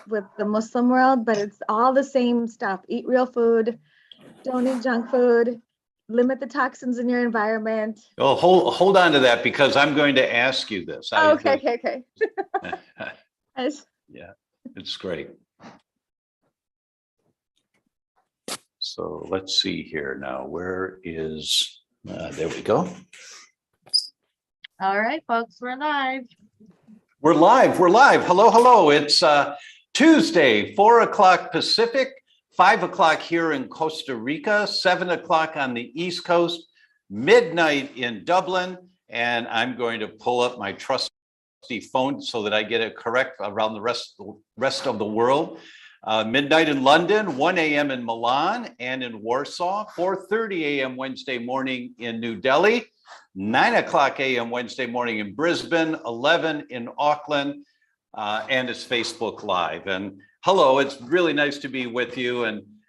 with the Muslim world, but it's all the same stuff. Eat real food, don't eat junk food, limit the toxins in your environment. Well, hold on to that, because I'm going to ask you this. Okay. Yeah, it's great. So let's see here now. Where is, there we go. All right, folks, we're live. We're live. Hello. It's Tuesday, 4 o'clock Pacific, 5 o'clock here in Costa Rica, 7 o'clock on the East Coast, midnight in Dublin. And I'm going to pull up my trusty phone so that I get it correct around the rest of the world. Midnight in London, 1 a.m. in Milan and in Warsaw, 4:30 a.m. Wednesday morning in New Delhi, 9 o'clock a.m. Wednesday morning in Brisbane, 11 in Auckland, and it's Facebook Live. And hello, it's really nice to be with you.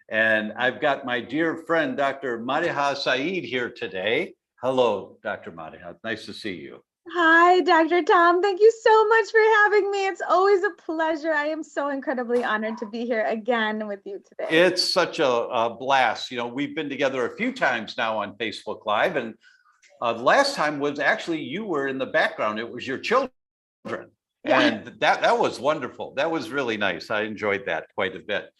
And I've got my dear friend, Dr. Madiha Saeed here today. Hello, Dr. Madiha, nice to see you. Hi, Dr. Tom. Thank you so much for having me. It's always a pleasure. I am so incredibly honored to be here again with you today. It's such a blast. You know, we've been together a few times now on Facebook Live, and the last time was actually you were in the background. It was your children. Yeah. And that was wonderful. That was really nice. I enjoyed that quite a bit.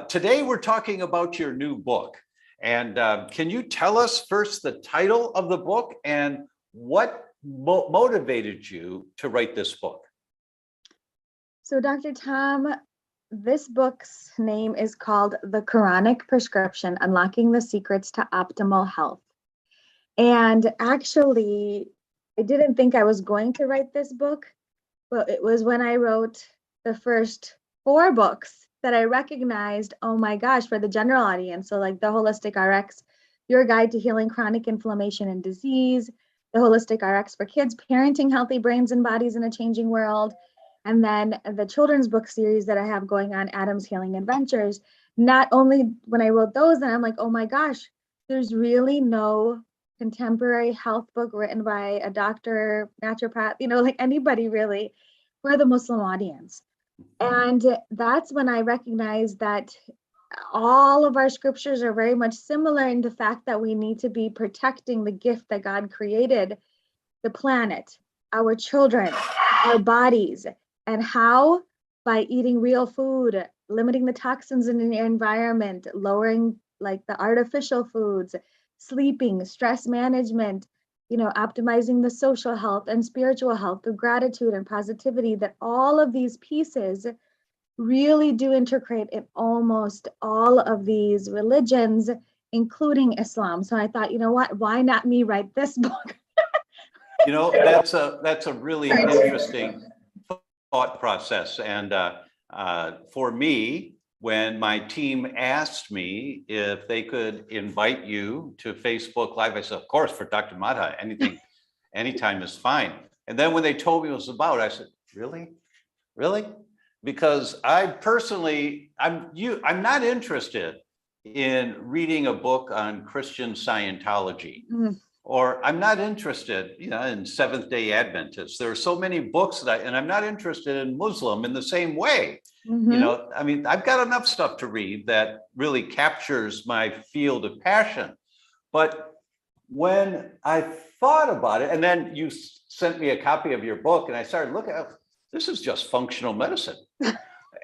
Today, we're talking about your new book. And can you tell us first the title of the book and what motivated you to write this book? So, Dr. Tom, this book's name is called The Qur'anic Prescription: Unlocking the Secrets to Optimal Health. And actually, I didn't think I was going to write this book, but it was when I wrote the first 4 books that I recognized, oh my gosh, for the general audience. So like the Holistic RX, Your Guide to Healing Chronic Inflammation and Disease, the Holistic RX for Kids, Parenting Healthy Brains and Bodies in a Changing World, and then the children's book series that I have going on, Adam's Healing Adventures. Not only when I wrote those, then I'm like, oh my gosh, there's really no contemporary health book written by a doctor, naturopath, like anybody really, for the Muslim audience. And that's when I recognized that all of our scriptures are very much similar in the fact that we need to be protecting the gift that God created, the planet, our children, our bodies, and how? By eating real food, limiting the toxins in your environment, lowering like the artificial foods, sleeping, stress management, optimizing the social health and spiritual health through gratitude and positivity, that all of these pieces really do integrate in almost all of these religions, including Islam. So I thought, you know what, why not me write this book? That's a really interesting thought process. And for me, when my team asked me if they could invite you to Facebook Live, I said, of course, for Dr. Madiha, anytime is fine. And then when they told me what it was about, I said, really? Because I personally, I'm not interested in reading a book on Christian Scientology, or I'm not interested, in Seventh-day Adventists. There are so many books and I'm not interested in Muslim in the same way. I've got enough stuff to read that really captures my field of passion. But when I thought about it, and then you sent me a copy of your book, and I started looking at, this is just functional medicine.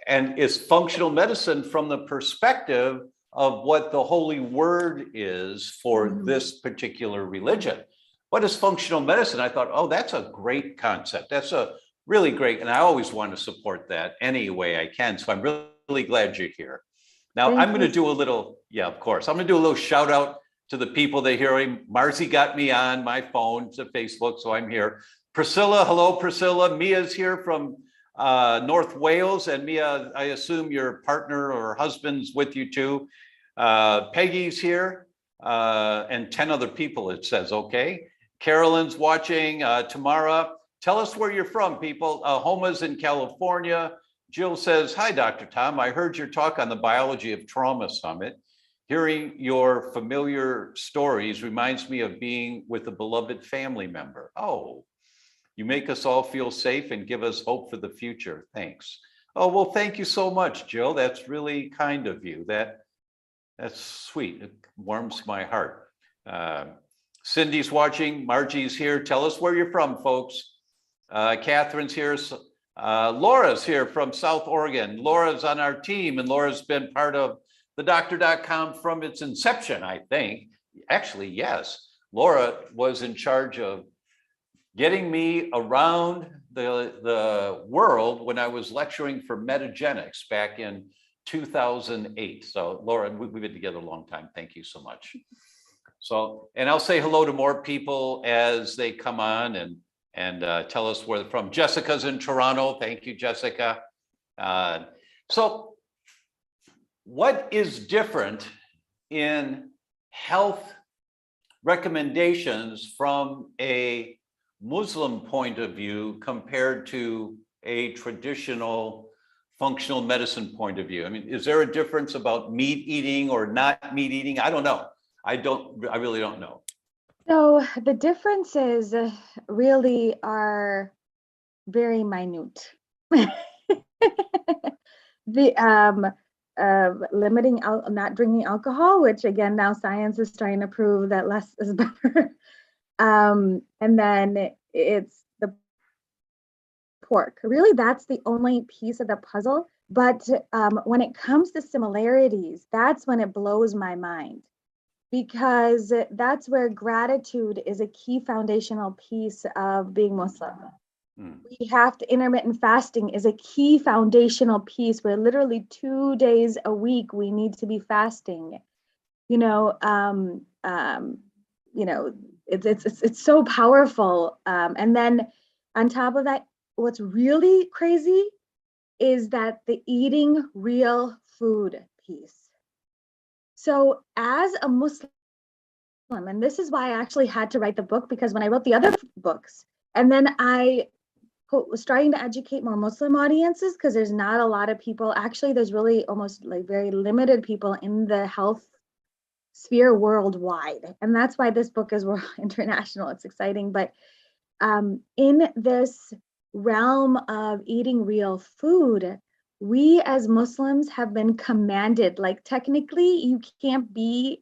And it's functional medicine from the perspective of what the holy word is for this particular religion. What is functional medicine? I thought, oh, that's a great concept. That's a really great, and I always want to support that any way I can. So I'm really glad you're here. Now, I'm going to do a little, of course. I'm going to do a little shout out to the people that hear me. Marcy got me on my phone to Facebook, so I'm here. Priscilla, hello, Priscilla. Mia's here from North Wales, and Mia, I assume your partner or husband's with you too. Peggy's here, and 10 other people, it says, okay. Carolyn's watching, Tamara. Tell us where you're from, people. Homa's in California. Jill says, hi, Dr. Tom. I heard your talk on the Biology of Trauma Summit. Hearing your familiar stories reminds me of being with a beloved family member. Oh, you make us all feel safe and give us hope for the future. Thanks. Oh, well, thank you so much, Jill. That's really kind of you. That's sweet. It warms my heart. Cindy's watching. Margie's here. Tell us where you're from, folks. Catherine's here. Laura's here from South Oregon. Laura's on our team, and Laura's been part of theDr.com from its inception, I think. Actually, yes. Laura was in charge of getting me around the world when I was lecturing for metagenics back in 2008. So Laura, we've been together a long time. Thank you so much. So, and I'll say hello to more people as they come on and tell us where they're from. Jessica's in Toronto. Thank you, Jessica. So what is different in health recommendations from a Muslim point of view compared to a traditional functional medicine point of view? I mean, is there a difference about meat eating or not meat eating? I don't know. I really don't know. So the differences really are very minute. The limiting not drinking alcohol, which again now science is trying to prove that less is better. And then it's the pork. Really, that's the only piece of the puzzle. But when it comes to similarities, that's when it blows my mind, because that's where gratitude is a key foundational piece of being Muslim. We have to, intermittent fasting is a key foundational piece where literally 2 days a week we need to be fasting. It's so powerful. And then on top of that, what's really crazy is that the eating real food piece. So as a Muslim, and this is why I actually had to write the book, because when I wrote the other books, and then I was trying to educate more Muslim audiences, because there's not a lot of people, actually there's really almost like very limited people in the health sphere worldwide. And that's why this book is world international. It's exciting. But in this realm of eating real food, we as Muslims have been commanded, like technically in the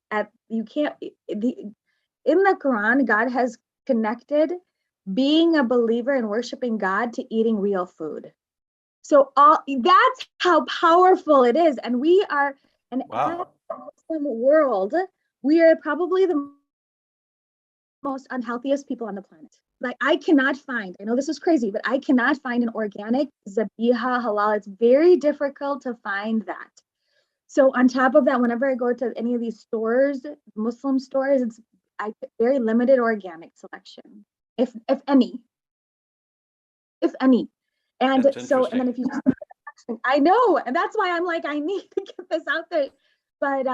Quran, God has connected being a believer and worshiping God to eating real food. So that's how powerful it is. And we are, and wow, as a Muslim world, we are probably the most unhealthiest people on the planet. Like I know this is crazy, but I cannot find an organic zabiha halal. It's very difficult to find that. So on top of that, whenever I go to any of these stores, Muslim stores, it's very limited organic selection, if any. And so, and then if you, I know, and that's why I'm like, I need to get this out there. But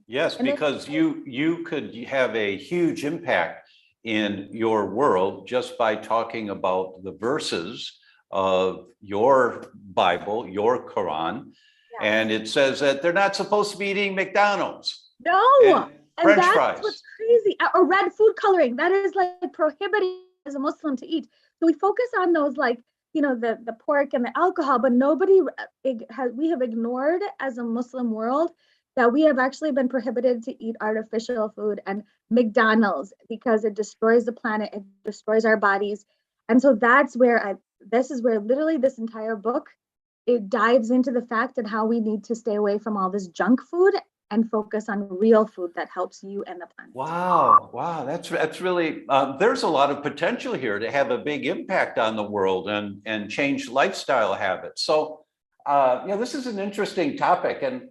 yes, because you could have a huge impact in your world just by talking about the verses of your Bible, your Quran. Yeah. And it says that they're not supposed to be eating McDonald's. No, and French that's fries. What's crazy. Or red food coloring, that is like prohibited as a Muslim to eat. So we focus on those, like, the pork and the alcohol, but we have ignored as a Muslim world that we have actually been prohibited to eat artificial food and McDonald's, because it destroys the planet, it destroys our bodies. And so that's where this is where literally this entire book, it dives into the fact and how we need to stay away from all this junk food and focus on real food that helps you and the planet. Wow, that's really, there's a lot of potential here to have a big impact on the world and change lifestyle habits. So, this is an interesting topic, and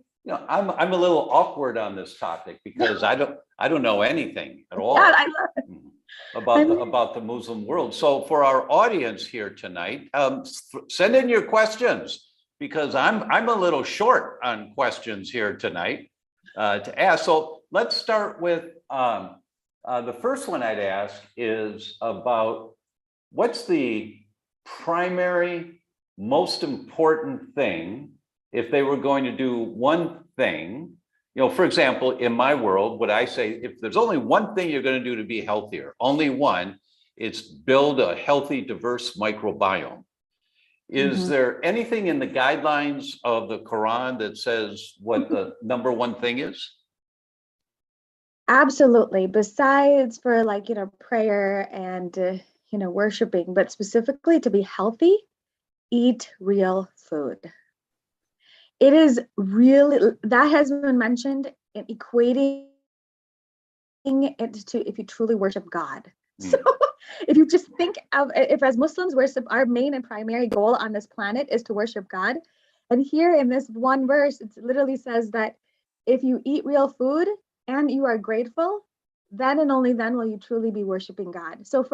I'm a little awkward on this topic because I don't know anything at all about the Muslim world. So for our audience here tonight, send in your questions, because I'm a little short on questions here tonight to ask. So let's start with the first one I'd ask is about what's the primary, most important thing if they were going to do one thing. For example, in my world, what I say, if there's only one thing you're going to do to be healthier, only one, it's build a healthy, diverse microbiome. Is there anything in the guidelines of the Quran that says what the number one thing is? Absolutely. Besides for like, prayer and, worshiping, but specifically to be healthy, eat real food. It is really, that has been mentioned in equating it to if you truly worship God. So if you just think of, if as Muslims worship, our main and primary goal on this planet is to worship God. And here in this one verse, it literally says that if you eat real food and you are grateful, then and only then will you truly be worshiping God. So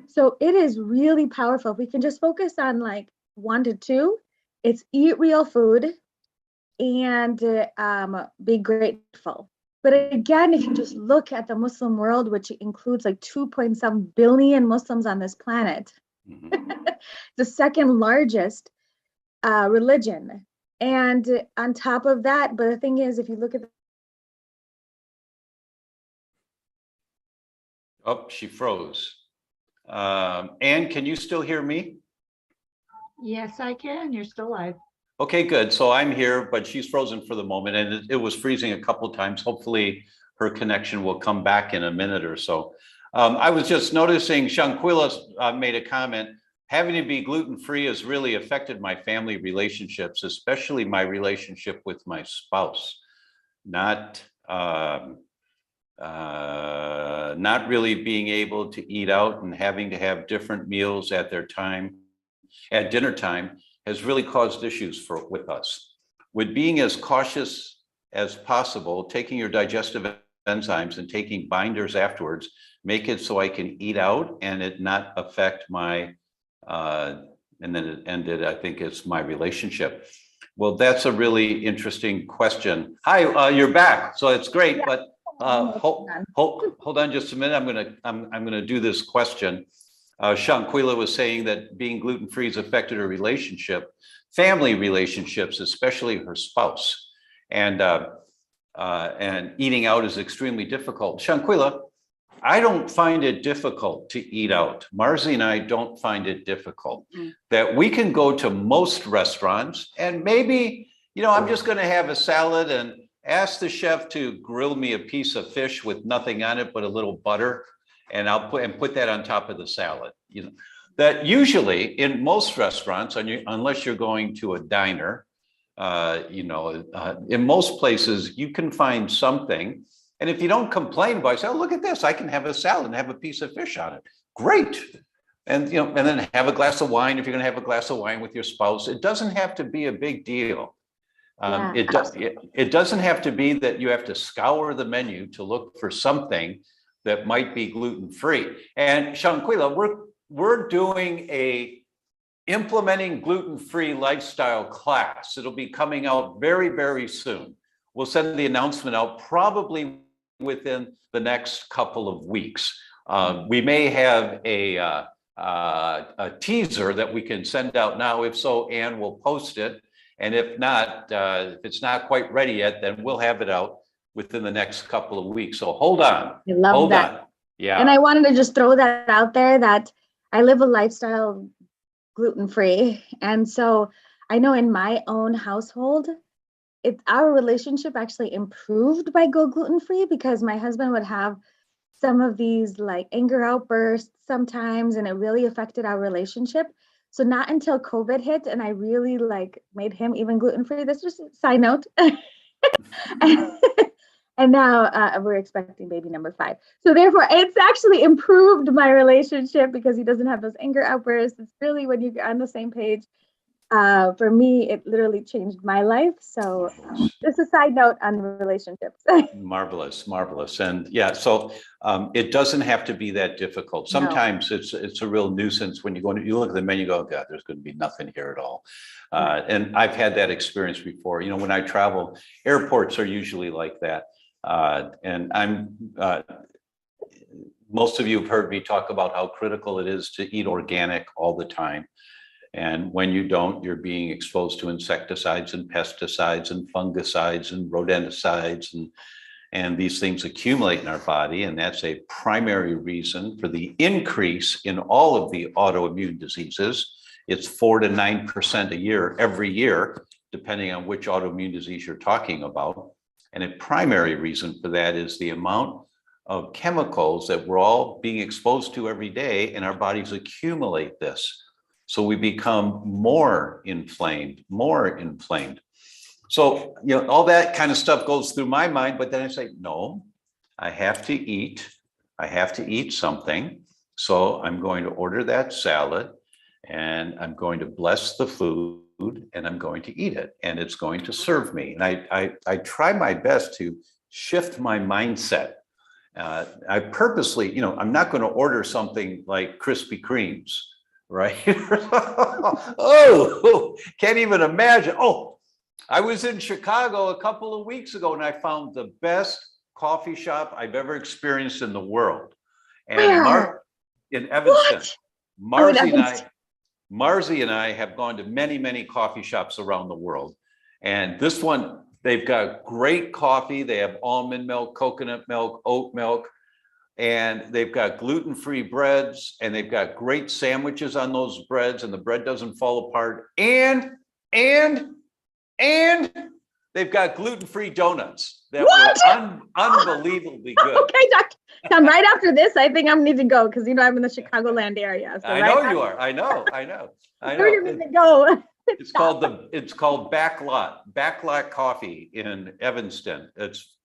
so it is really powerful. If we can just focus on like 1 to 2, it's eat real food and be grateful. But again, if you just look at the Muslim world, which includes like 2.7 billion Muslims on this planet, the second largest religion. And on top of that, but the thing is, if you look at Oh, she froze. Anne, can you still hear me? Yes, I can. You're still live. Okay, good. So I'm here, but she's frozen for the moment, and it was freezing a couple of times. Hopefully her connection will come back in a minute or so. I was just noticing Shanquilla made a comment. Having to be gluten-free has really affected my family relationships, especially my relationship with my spouse. Not really being able to eat out and having to have different meals at dinner time has really caused issues with us. With being as cautious as possible, taking your digestive enzymes and taking binders afterwards, make it so I can eat out and it not affect my, and then it ended, I think it's my relationship. Well, that's a really interesting question. Hi, you're back, so it's great, yeah. But hold on just a minute. I'm gonna do this question. Shanquilla was saying that being gluten-free has affected her relationship, family relationships, especially her spouse, and eating out is extremely difficult. Shanquilla, I don't find it difficult to eat out. Marzi and I don't find it difficult. That we can go to most restaurants and maybe, I'm just going to have a salad and ask the chef to grill me a piece of fish with nothing on it but a little butter, and I'll put that on top of the salad. That usually in most restaurants, unless you're going to a diner, in most places you can find something. And if you don't complain about it, say, oh, look at this, I can have a salad and have a piece of fish on it. Great. And, and then have a glass of wine if you're going to have a glass of wine with your spouse. It doesn't have to be a big deal. It doesn't have to be that you have to scour the menu to look for something that might be gluten-free. And Shanquilla, we're doing a implementing gluten-free lifestyle class. It'll be coming out very, very soon. We'll send the announcement out probably within the next couple of weeks. We may have a teaser that we can send out now. If so, Anne will post it. And if not, if it's not quite ready yet, then we'll have it out within the next couple of weeks. So hold on. I love that. Yeah. And I wanted to just throw that out there that I live a lifestyle gluten-free. And so I know in my own household, our relationship actually improved by go gluten-free because my husband would have some of these like anger outbursts sometimes, and it really affected our relationship. So not until COVID hit and I really like made him even gluten-free. This is just a side note. And now we're expecting baby number 5. So therefore, it's actually improved my relationship because he doesn't have those anger outbursts. It's really when you're on the same page. For me, it literally changed my life. So just a side note on relationships. Marvelous, marvelous. And yeah, so it doesn't have to be that difficult. Sometimes it's a real nuisance when you look at the menu, you go, oh God, there's going to be nothing here at all. And I've had that experience before. When I travel, airports are usually like that. And most of you have heard me talk about how critical it is to eat organic all the time. And when you don't, you're being exposed to insecticides and pesticides and fungicides and rodenticides, and these things accumulate in our body. And that's a primary reason for the increase in all of the autoimmune diseases It's 4 to 9% a year, every year, depending on which autoimmune disease you're talking about. And a primary reason for that is the amount of chemicals that we're all being exposed to every day, and our bodies accumulate this. So we become more inflamed. So, all that kind of stuff goes through my mind, but then I say, no, I have to eat. I have to eat something. So I'm going to order that salad, and I'm going to bless the food, and I'm going to eat it, and it's going to serve me. And I try my best to shift my mindset. I purposely, I'm not going to order something like Krispy Kremes, right? Oh, can't even imagine. Oh, I was in Chicago a couple of weeks ago, and I found the best coffee shop I've ever experienced in the world. And Where? In Evanston. What? Oh, in Evanston. Marzi and I have gone to many, many coffee shops around the world. And this one, they've got great coffee. They have almond milk, coconut milk, oat milk, and they've got gluten-free breads, and they've got great sandwiches on those breads, and the bread doesn't fall apart. And they've got gluten-free donuts that were unbelievably good. Okay, Dr. Tom, right after this, I think I'm need to go because I'm in the Chicagoland area. So I know you are. I know. Where do you need to go? It's called Backlot Coffee in Evanston. It's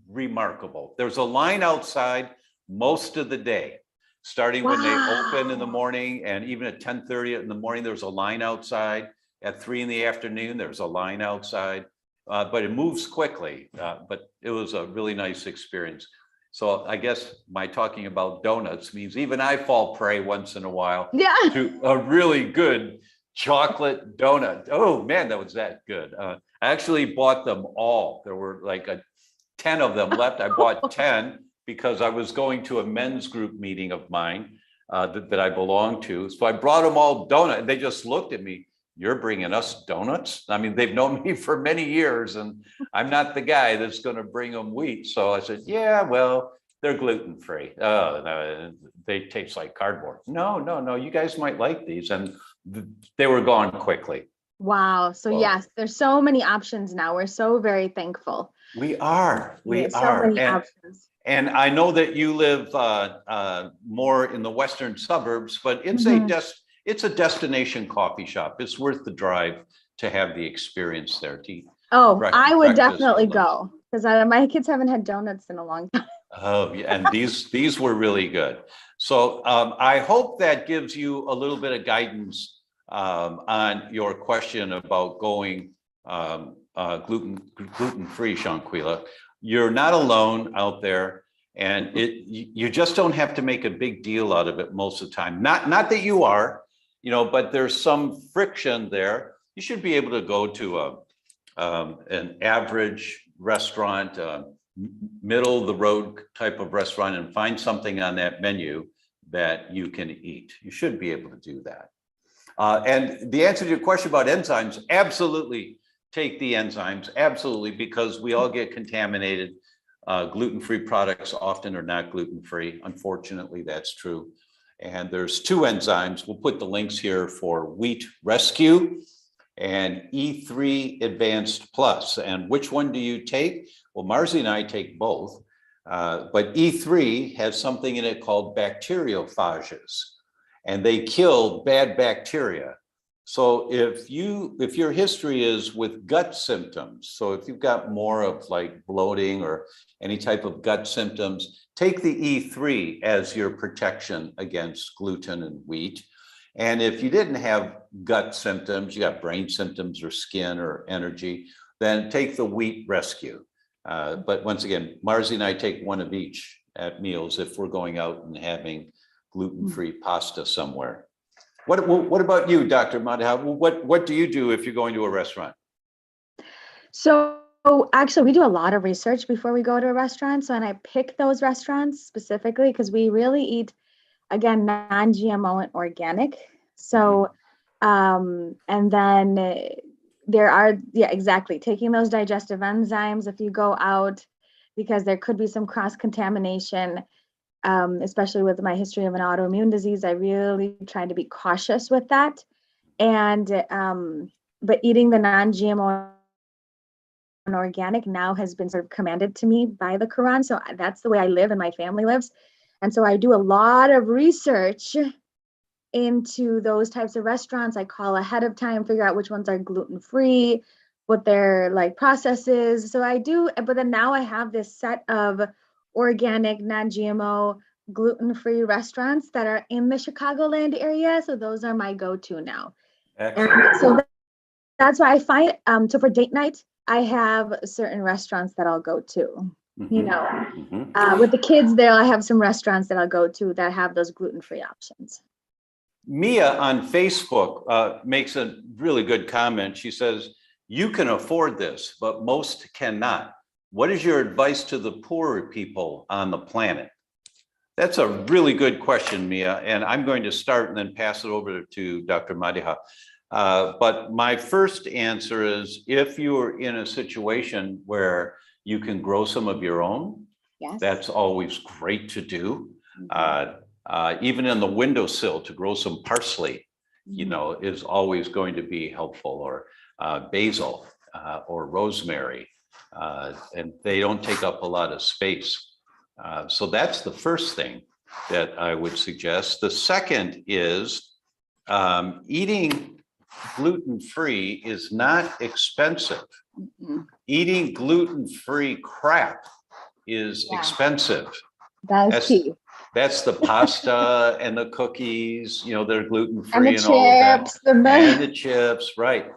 remarkable. There's a line outside most of the day, starting when they open in the morning, and even at 10:30 in the morning, there's a line outside. At 3 in the afternoon, there's a line outside, but it moves quickly. But it was a really nice experience. So I guess my talking about donuts means even I fall prey once in a while to a really good chocolate donut. Oh man, that was that good. I actually bought them all. There were like 10 of them left. I bought 10 because I was going to a men's group meeting of mine that I belong to. So I brought them all donut, and they just looked at me. You're bringing us donuts? I mean, they've known me for many years, and I'm not the guy that's going to bring them wheat. So I said, yeah, well, they're gluten-free. No, they taste like cardboard. No, you guys might like these. And they were gone quickly. Wow. So yes, there's so many options now. We're so very thankful. We are. So many options. And I know that you live more in the western suburbs, but it's a destination coffee shop. It's worth the drive to have the experience there. I would definitely go because my kids haven't had donuts in a long time. Oh, yeah, and these were really good. So I hope that gives you a little bit of guidance on your question about going gluten-free, Shanquila. You're not alone out there, and you just don't have to make a big deal out of it most of the time. Not that you are, but there's some friction there. You should be able to go to an average restaurant, middle of the road type of restaurant, and find something on that menu that you can eat. You should be able to do that. And the answer to your question about enzymes, absolutely take the enzymes, absolutely, because we all get contaminated. Gluten-free products often are not gluten-free. Unfortunately, that's true. And there's 2 enzymes. We'll put the links here for Wheat Rescue and E3 Advanced Plus. And which one do you take? Well, Marzi and I take both, but E3 has something in it called bacteriophages, and they kill bad bacteria. So if your history is with gut symptoms, so if you've got more of like bloating or any type of gut symptoms, take the E3 as your protection against gluten and wheat. And if you didn't have gut symptoms, you got brain symptoms or skin or energy, then take the Wheat Rescue. But once again, Marzi and I take one of each at meals if we're going out and having gluten-free pasta somewhere. What about you, Dr. Madiha? What do you do if you're going to a restaurant? So actually, we do a lot of research before we go to a restaurant. And I pick those restaurants specifically because we really eat, again, non-GMO and organic. So, and then there are, exactly, taking those digestive enzymes if you go out, because there could be some cross-contamination, especially with my history of an autoimmune disease. I really try to be cautious with that. And but eating the non-GMO and organic now has been sort of commanded to me by the Quran. So that's the way I live and my family lives. And so I do a lot of research into those types of restaurants. I call ahead of time, figure out which ones are gluten-free, what their like process is. So I do, but then now I have this set of organic, non-GMO, gluten-free restaurants that are in the Chicagoland area. So those are my go-to now. Excellent. And so that's why I find, so for date night, I have certain restaurants that I'll go to, you know, with the kids there, I have some restaurants that I'll go to that have those gluten-free options. Mia on Facebook makes a really good comment. She says, you can afford this, but most cannot. What is your advice to the poorer people on the planet? That's a really good question, Mia, and I'm going to start and then pass it over to Dr. Madiha. But my first answer is, if you're in a situation where you can grow some of your own, Yes. that's always great to do. Even in the windowsill, to grow some parsley, you know, is always going to be helpful, or basil or rosemary, and they don't take up a lot of space. So that's the first thing that I would suggest. The second is eating gluten-free is not expensive. Eating gluten-free crap is expensive. That's key. That's the pasta and the cookies, you know, they're gluten-free And the and all of chips, that. And the chips, right.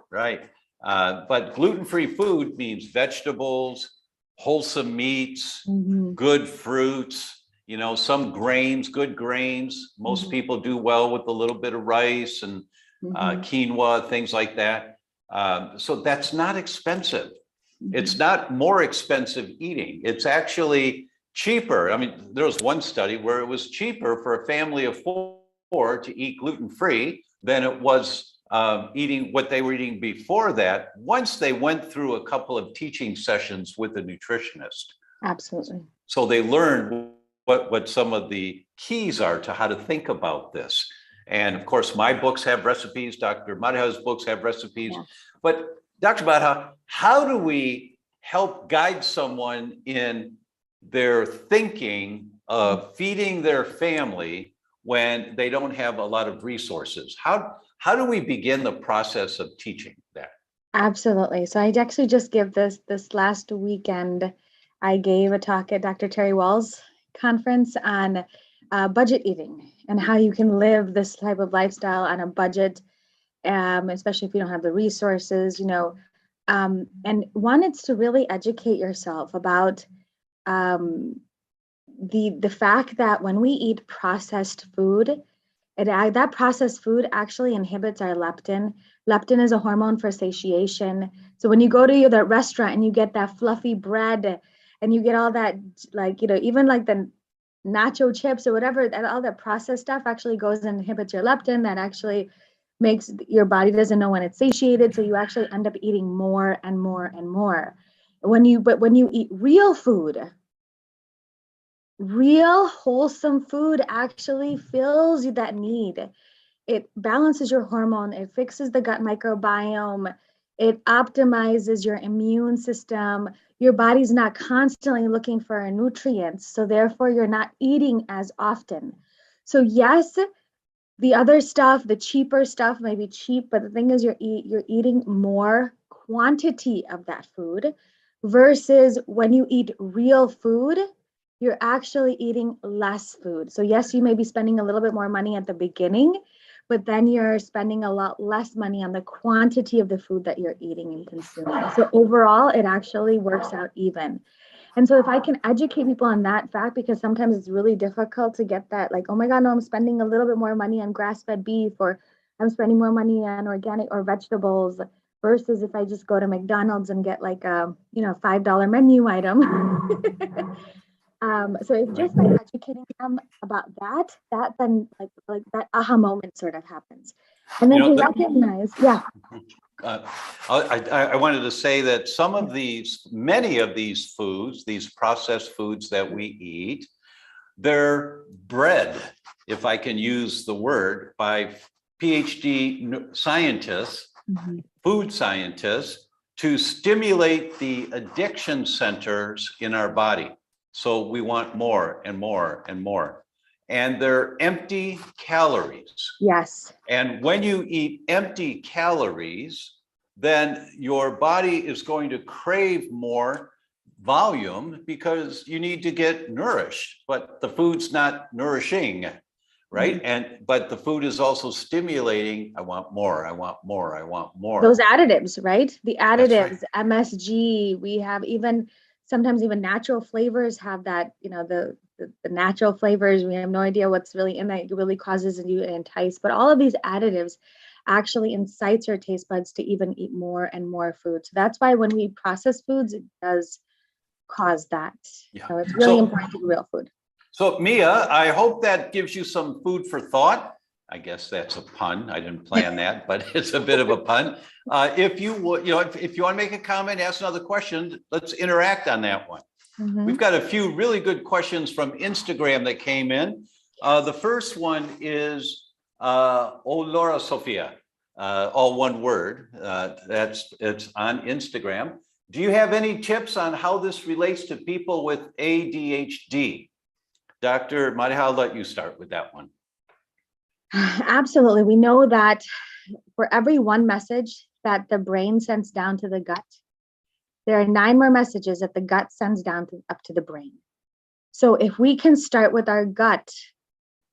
But gluten-free food means vegetables, wholesome meats, good fruits, you know, some grains, good grains. Most people do well with a little bit of rice and quinoa, things like that. So that's not expensive. It's not more expensive eating. It's actually cheaper. I mean, there was one study where it was cheaper for a family of four to eat gluten-free than it was eating what they were eating before that, once they went through a couple of teaching sessions with a nutritionist. Absolutely. So they learned what some of the keys are to how to think about this. And of course, my books have recipes, Dr. Madiha's books have recipes. Yeah. But Dr. Madiha, how do we help guide someone in their thinking of feeding their family when they don't have a lot of resources? How do we begin the process of teaching that? Absolutely. So I actually just gave this last weekend, I gave a talk at Dr. Terry Wall's conference on budget eating and how you can live this type of lifestyle on a budget, especially if you don't have the resources, you know. And one, it's to really educate yourself about the fact that when we eat processed food, that processed food actually inhibits our leptin. Leptin is a hormone for satiation. So when you go to that restaurant and you get that fluffy bread and you get all that, like, you know, even like the nacho chips or whatever, that all that processed stuff actually goes and inhibits your leptin. That actually makes your body doesn't know when it's satiated. So you actually end up eating more and more and more. But when you eat real food, real wholesome food actually fills you that need. It balances your hormone, it fixes the gut microbiome, it optimizes your immune system. Your body's not constantly looking for nutrients, so therefore you're not eating as often. So yes, the other stuff, the cheaper stuff may be cheap, but the thing is you're eating more quantity of that food versus when you eat real food, you're actually eating less food. So yes, you may be spending a little bit more money at the beginning, but then you're spending a lot less money on the quantity of the food that you're eating and consuming. So overall, it actually works out even. And so if I can educate people on that fact, because sometimes it's really difficult to get that, like, oh my God, no, I'm spending a little bit more money on grass-fed beef, or I'm spending more money on organic or vegetables, versus if I just go to McDonald's and get like a, you know, $5 menu item. So it's just by educating them about that then like that aha moment sort of happens. And then to recognize, I wanted to say that many of these foods, these processed foods that we eat, they're bred, if I can use the word, by PhD scientists, Mhm. food scientists, to stimulate the addiction centers in our body. So we want more and more and more. And they're empty calories. Yes. And when you eat empty calories, then your body is going to crave more volume because you need to get nourished, but the food's not nourishing, right? But the food is also stimulating. I want more, I want more, I want more. Those additives, right? The That's right. additives, MSG, we have sometimes even natural flavors have that, the natural flavors, we have no idea what's really in that. It really causes you to entice, but all of these additives actually incites your taste buds to even eat more and more food. So that's why when we eat processed foods, it does cause that. Yeah. So it's really important to eat real food. So Mia, I hope that gives you some food for thought. I guess that's a pun. I didn't plan that, but it's a bit of a pun. If you would, if you want to make a comment, ask another question, let's interact on that one. We've got a few really good questions from Instagram that came in. The first one is, Laura Sophia, all one word. It's on Instagram. Do you have any tips on how this relates to people with ADHD? Dr. Madiha, I'll let you start with that one. Absolutely. We know that for every one message that the brain sends down to the gut, there are 9 more messages that the gut sends down up to the brain. So if we can start with our gut,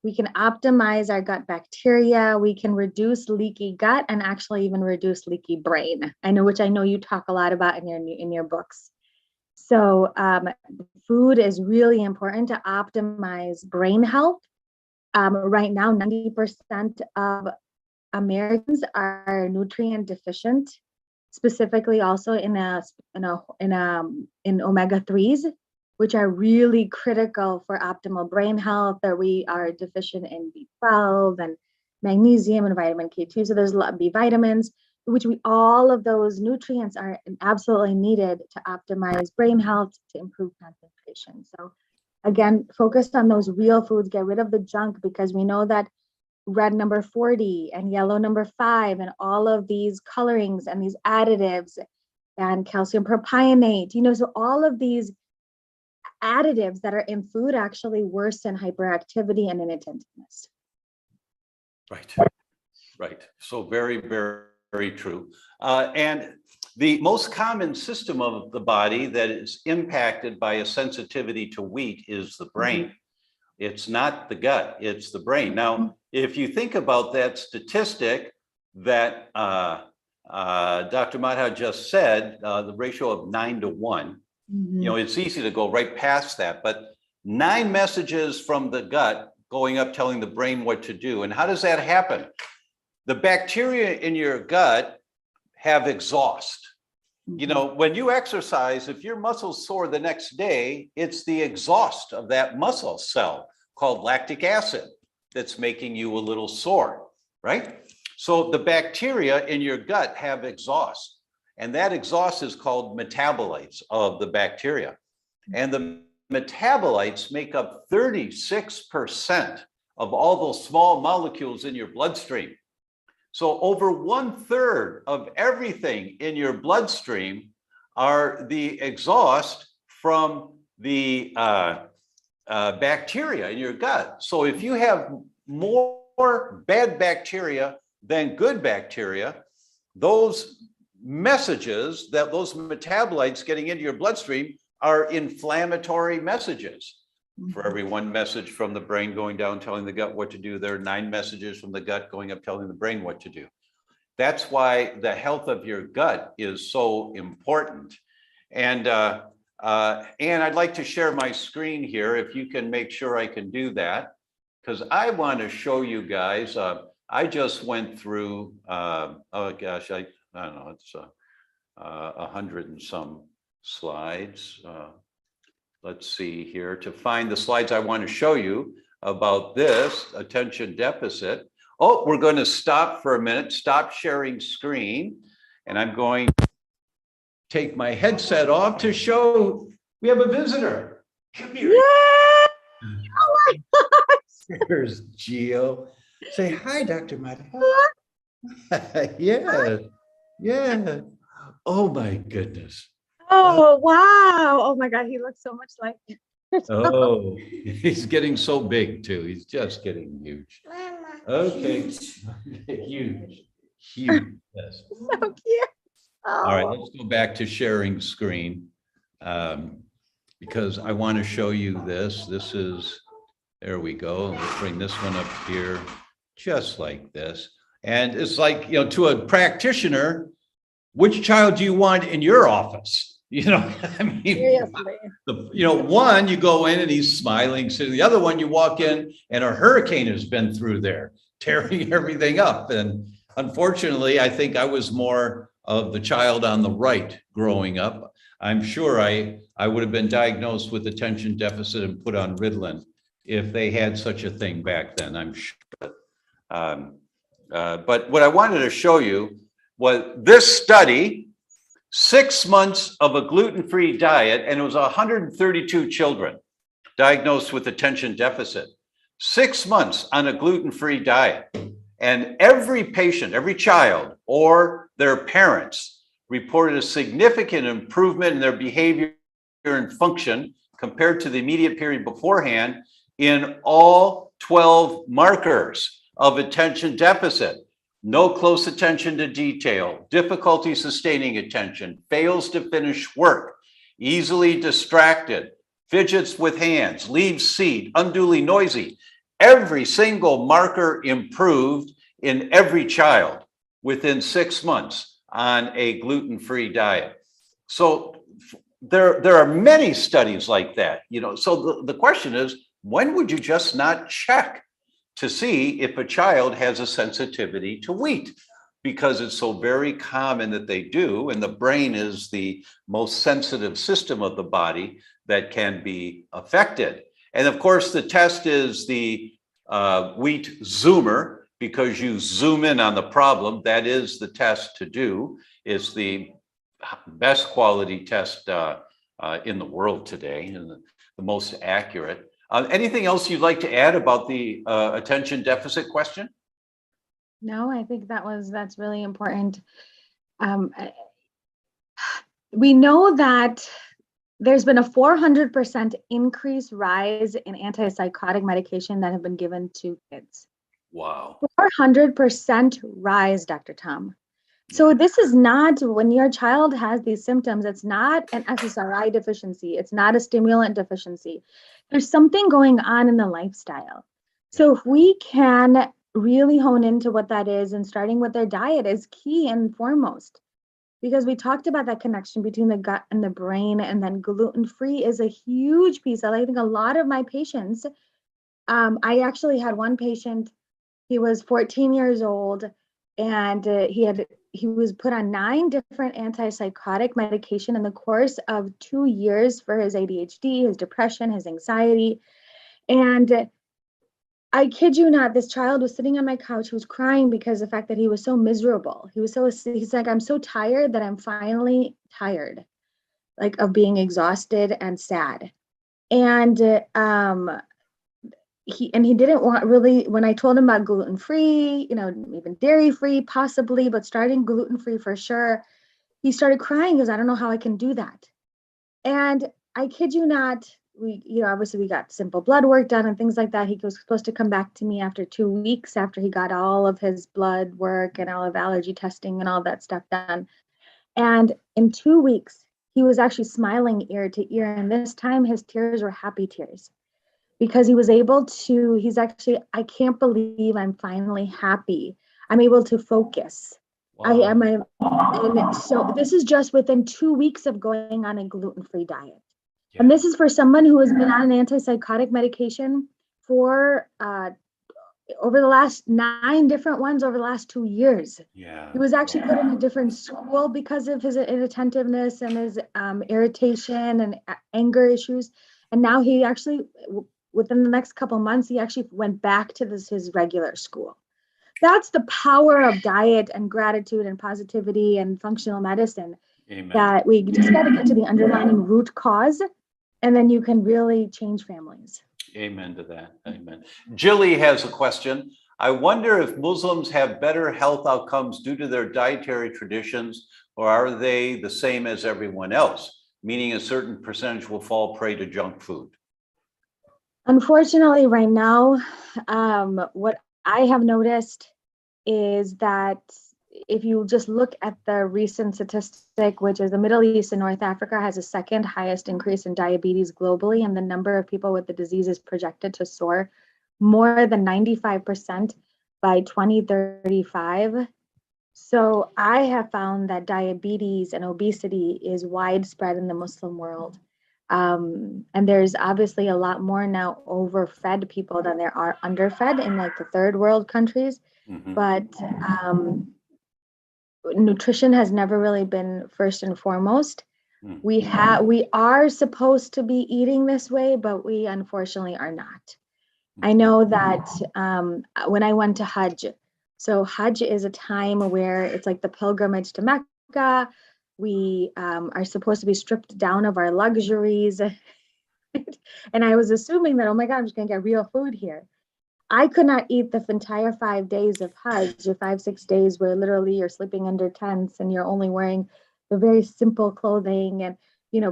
we can optimize our gut bacteria, we can reduce leaky gut and actually even reduce leaky brain. Which I know you talk a lot about in your books. So food is really important to optimize brain health. Right now, 90% of Americans are nutrient deficient, specifically also in omega-3s, which are really critical for optimal brain health. That we are deficient in B12 and magnesium and vitamin K2. So there's a lot of B vitamins, all of those nutrients are absolutely needed to optimize brain health, to improve concentration. So again, focus on those real foods, get rid of the junk, because we know that red number 40 and yellow number 5 and all of these colorings and these additives and calcium propionate, so all of these additives that are in food actually worsen hyperactivity and inattentiveness. Right. So very, very, very true. And the most common system of the body that is impacted by a sensitivity to wheat is the brain. It's not the gut, it's the brain. Now, if you think about that statistic that Dr. Madhav just said, the ratio of 9 to 1, it's easy to go right past that, but 9 messages from the gut going up telling the brain what to do. And how does that happen? The bacteria in your gut have exhaust. When you exercise, if your muscle's sore the next day, it's the exhaust of that muscle cell called lactic acid that's making you a little sore, right? So the bacteria in your gut have exhaust, and that exhaust is called metabolites of the bacteria. And the metabolites make up 36% of all those small molecules in your bloodstream. So over 1/3 of everything in your bloodstream are the exhaust from the bacteria in your gut. So if you have more bad bacteria than good bacteria, those messages, those metabolites getting into your bloodstream are inflammatory messages. For every 1 message from the brain going down telling the gut what to do, there are 9 messages from the gut going up telling the brain what to do. That's why the health of your gut is so important. And I'd like to share my screen here, if you can make sure I can do that, because I want to show you guys. I just went through, oh gosh, I don't know, it's 100 and some slides. Let's see here to find the slides I want to show you about this attention deficit. Oh, we're going to stop for a minute, stop sharing screen. And I'm going to take my headset off to show we have a visitor. Come here. Yay! Oh my gosh! Here's Gio. Say hi, Dr. Madiha. Yeah, yeah. Oh my goodness. Oh, wow. Oh my God, he looks so much like you. Oh, he's getting so big too. He's just getting huge. Okay. Huge, huge. Yes. So cute. All right, Oh, let's go back to sharing screen. Because I want to show you this. This is, there we go. Let's bring this one up here, just like this. And it's like, to a practitioner, which child do you want in your office? I mean, seriously. one, you go in and he's smiling. So the other one, you walk in and a hurricane has been through there, tearing everything up. And unfortunately, I think I was more of the child on the right growing up. I'm sure I would have been diagnosed with attention deficit and put on Ritalin if they had such a thing back then, I'm sure. But what I wanted to show you was this study, 6 months of a gluten-free diet, and it was 132 children diagnosed with attention deficit. 6 months on a gluten-free diet. And every patient, every child, or their parents reported a significant improvement in their behavior and function compared to the immediate period beforehand in all 12 markers of attention deficit. No close attention to detail, difficulty sustaining attention, fails to finish work, easily distracted, fidgets with hands, leaves seat, unduly noisy. Every single marker improved in every child within 6 months on a gluten-free diet. So there are many studies like that, so the question is, when would you just not check to see if a child has a sensitivity to wheat? Because it's so very common that they do, and the brain is the most sensitive system of the body that can be affected. And of course, the test is the wheat zoomer, because you zoom in on the problem. That is the test to do. It's the best quality test in the world today, and the most accurate. Anything else you'd like to add about the attention deficit question? No, I think that's really important. We know that there's been a 400% increase rise in antipsychotic medication that have been given to kids. Wow. 400% rise, Dr. Tom. So this is not, when your child has these symptoms, it's not an SSRI deficiency. It's not a stimulant deficiency. There's something going on in the lifestyle. So if we can really hone into what that is, and starting with their diet is key and foremost, because we talked about that connection between the gut and the brain, and then gluten-free is a huge piece. I think a lot of my patients, I actually had one patient, he was 14 years old, and he was put on 9 different antipsychotic medication in the course of 2 years for his ADHD, his depression, his anxiety. And I kid you not, this child was sitting on my couch, he was crying because of the fact that he was so miserable. He's like, I'm so tired that I'm finally tired, like, of being exhausted and sad. And he didn't want, really, when I told him about gluten-free, even dairy-free possibly, but starting gluten-free for sure, he started crying because I don't know how I can do that. And I kid you not, obviously we got simple blood work done and things like that. He was supposed to come back to me after 2 weeks after he got all of his blood work and all of allergy testing and all that stuff done. And in 2 weeks, he was actually smiling ear to ear. And this time his tears were happy tears, because he was able to, he's actually, I can't believe I'm finally happy. I'm able to focus. Wow. And so this is just within 2 weeks of going on a gluten-free diet. Yeah. And this is for someone who has been on an antipsychotic medication for over the last 9 different ones over the last 2 years. Yeah. He was actually put in a different school because of his inattentiveness and his irritation and anger issues. And now he actually, within the next couple months, he actually went back to his regular school. That's the power of diet and gratitude and positivity and functional medicine. Amen. That we just got to get to the underlying root cause, and then you can really change families. Amen to that. Amen. Jilly has a question. I wonder if Muslims have better health outcomes due to their dietary traditions, or are they the same as everyone else, meaning a certain percentage will fall prey to junk food? Unfortunately, right now, what I have noticed is that if you just look at the recent statistic, which is the Middle East and North Africa has the second highest increase in diabetes globally, and the number of people with the disease is projected to soar more than 95% by 2035. So I have found that diabetes and obesity is widespread in the Muslim world. And there's obviously a lot more now overfed people than there are underfed in like the third world countries. But nutrition has never really been first and foremost. We are supposed to be eating this way, but we unfortunately are not. I know that when I went to Hajj, so Hajj is a time where it's like the pilgrimage to Mecca. We are supposed to be stripped down of our luxuries. And I was assuming that, oh my God, I'm just going to get real food here. I could not eat the entire 5 days of Hajj, or 5, 6 days where literally you're sleeping under tents and you're only wearing the very simple clothing and,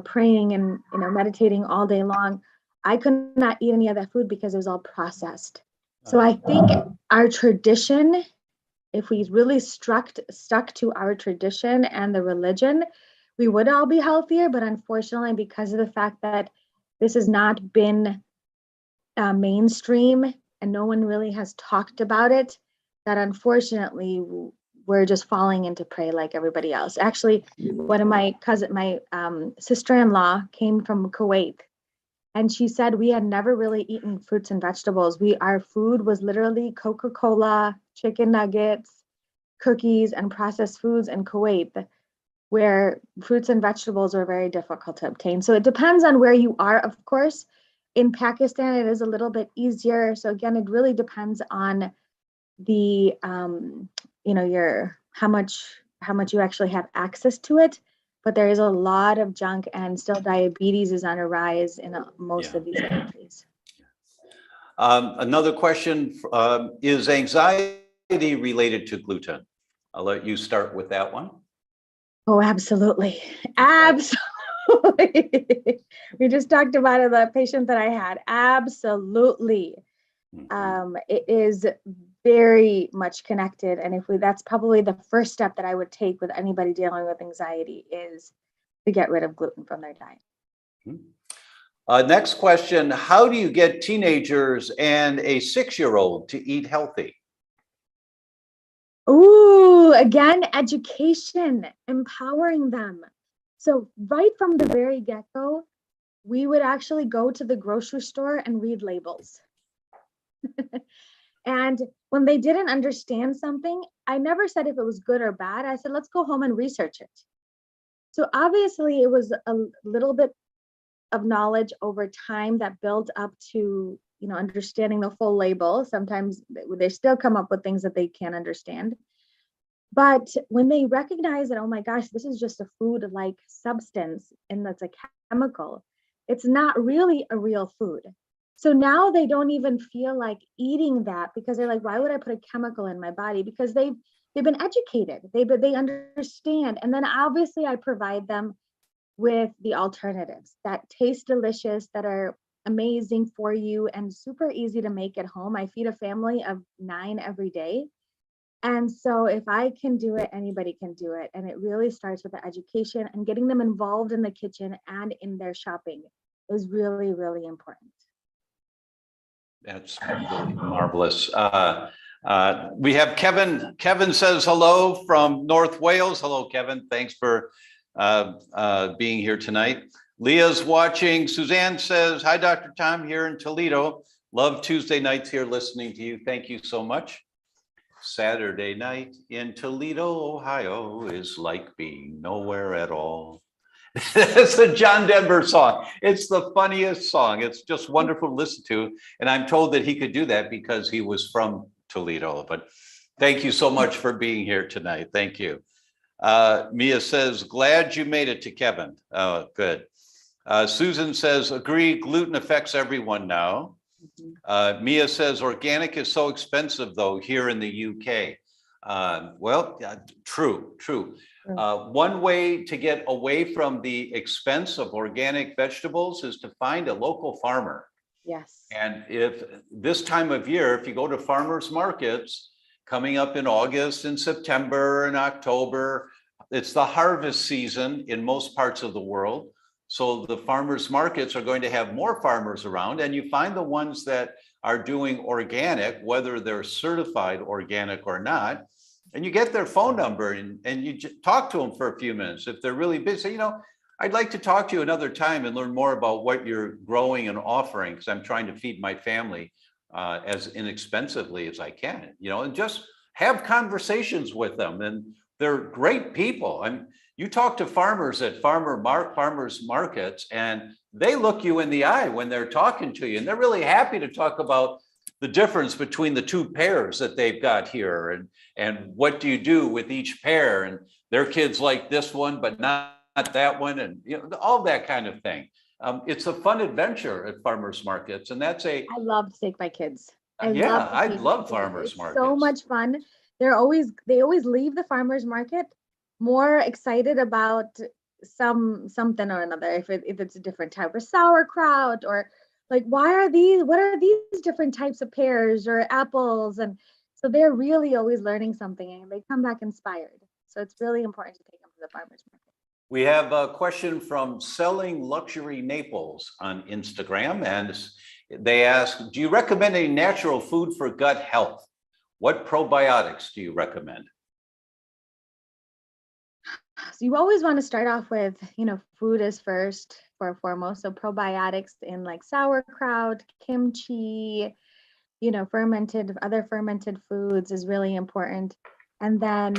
praying and, meditating all day long. I could not eat any of that food because it was all processed. So I think our tradition, if we really stuck to our tradition and the religion, we would all be healthier. But unfortunately, because of the fact that this has not been mainstream and no one really has talked about it, that unfortunately we're just falling into prey like everybody else. Actually, one of my sister-in-law came from Kuwait, and she said we had never really eaten fruits and vegetables. Our food was literally Coca-Cola, chicken nuggets, cookies, and processed foods in Kuwait, where fruits and vegetables are very difficult to obtain. So it depends on where you are, of course. In Pakistan, it is a little bit easier. So again, it really depends on the, how much you actually have access to it. But there is a lot of junk, and still diabetes is on a rise in most of these countries. Another question, is anxiety related to gluten? I'll let you start with that one. Oh, absolutely. Absolutely. We just talked about it, the patient that I had. Absolutely. It is very much connected. And that's probably the first step that I would take with anybody dealing with anxiety, is to get rid of gluten from their diet. Next question, how do you get teenagers and a 6-year-old to eat healthy? Ooh, again, education, empowering them. So right from the very get-go, we would actually go to the grocery store and read labels. And when they didn't understand something, I never said if it was good or bad. I said, let's go home and research it. So obviously it was a little bit of knowledge over time that built up to, understanding the full label. Sometimes they still come up with things that they can't understand. But when they recognize that, oh my gosh, this is just a food-like substance and that's a chemical, it's not really a real food. So now they don't even feel like eating that, because they're like, why would I put a chemical in my body? Because they've been educated, they understand. And then obviously I provide them with the alternatives that taste delicious, that are amazing for you and super easy to make at home. I feed a family of 9 every day. And so if I can do it, anybody can do it. And it really starts with the education, and getting them involved in the kitchen and in their shopping is really, really important. That's really marvelous. We have Kevin. Kevin says hello from North Wales. Hello, Kevin. Thanks for being here tonight. Leah's watching. Suzanne says, hi, Dr. Tom, here in Toledo. Love Tuesday nights here listening to you. Thank you so much. Saturday night in Toledo, Ohio is like being nowhere at all. It's a John Denver song. It's the funniest song. It's just wonderful to listen to. And I'm told that he could do that because he was from Toledo. But thank you so much for being here tonight. Thank you. Mia says, glad you made it to Kevin. Good. Susan says, agree, gluten affects everyone now. Mia says organic is so expensive though here in the UK. Well, yeah, true. One way to get away from the expense of organic vegetables is to find a local farmer. Yes. And if this time of year, if you go to farmers markets coming up in August and September and October, it's the harvest season in most parts of the world. So the farmers markets are going to have more farmers around, and you find the ones that are doing organic, whether they're certified organic or not, and you get their phone number and you talk to them for a few minutes. If they're really busy, you know, I'd like to talk to you another time and learn more about what you're growing and offering, because I'm trying to feed my family as inexpensively as I can, you know, and just have conversations with them. And they're great people. And you talk to farmers at farmers markets, and they look you in the eye when they're talking to you, and they're really happy to talk about the difference between the two pears that they've got here, and what do you do with each pear, and their kids like this one but not that one, and you know, all that kind of thing. It's a fun adventure at farmers markets, and that's a I love to take my kids. I love farmers markets. So much fun. They always leave the farmers market more excited about something or another. If it's a different type of sauerkraut, or like, what are these different types of pears or apples? And so they're really always learning something, and they come back inspired. So it's really important to take them to the farmers market. We have a question from Selling Luxury Naples on Instagram, and they ask, do you recommend a natural food for gut health? What probiotics do you recommend? So you always want to start off with, you know, food is first for foremost. So probiotics in like sauerkraut, kimchi, you know, other fermented foods is really important. And then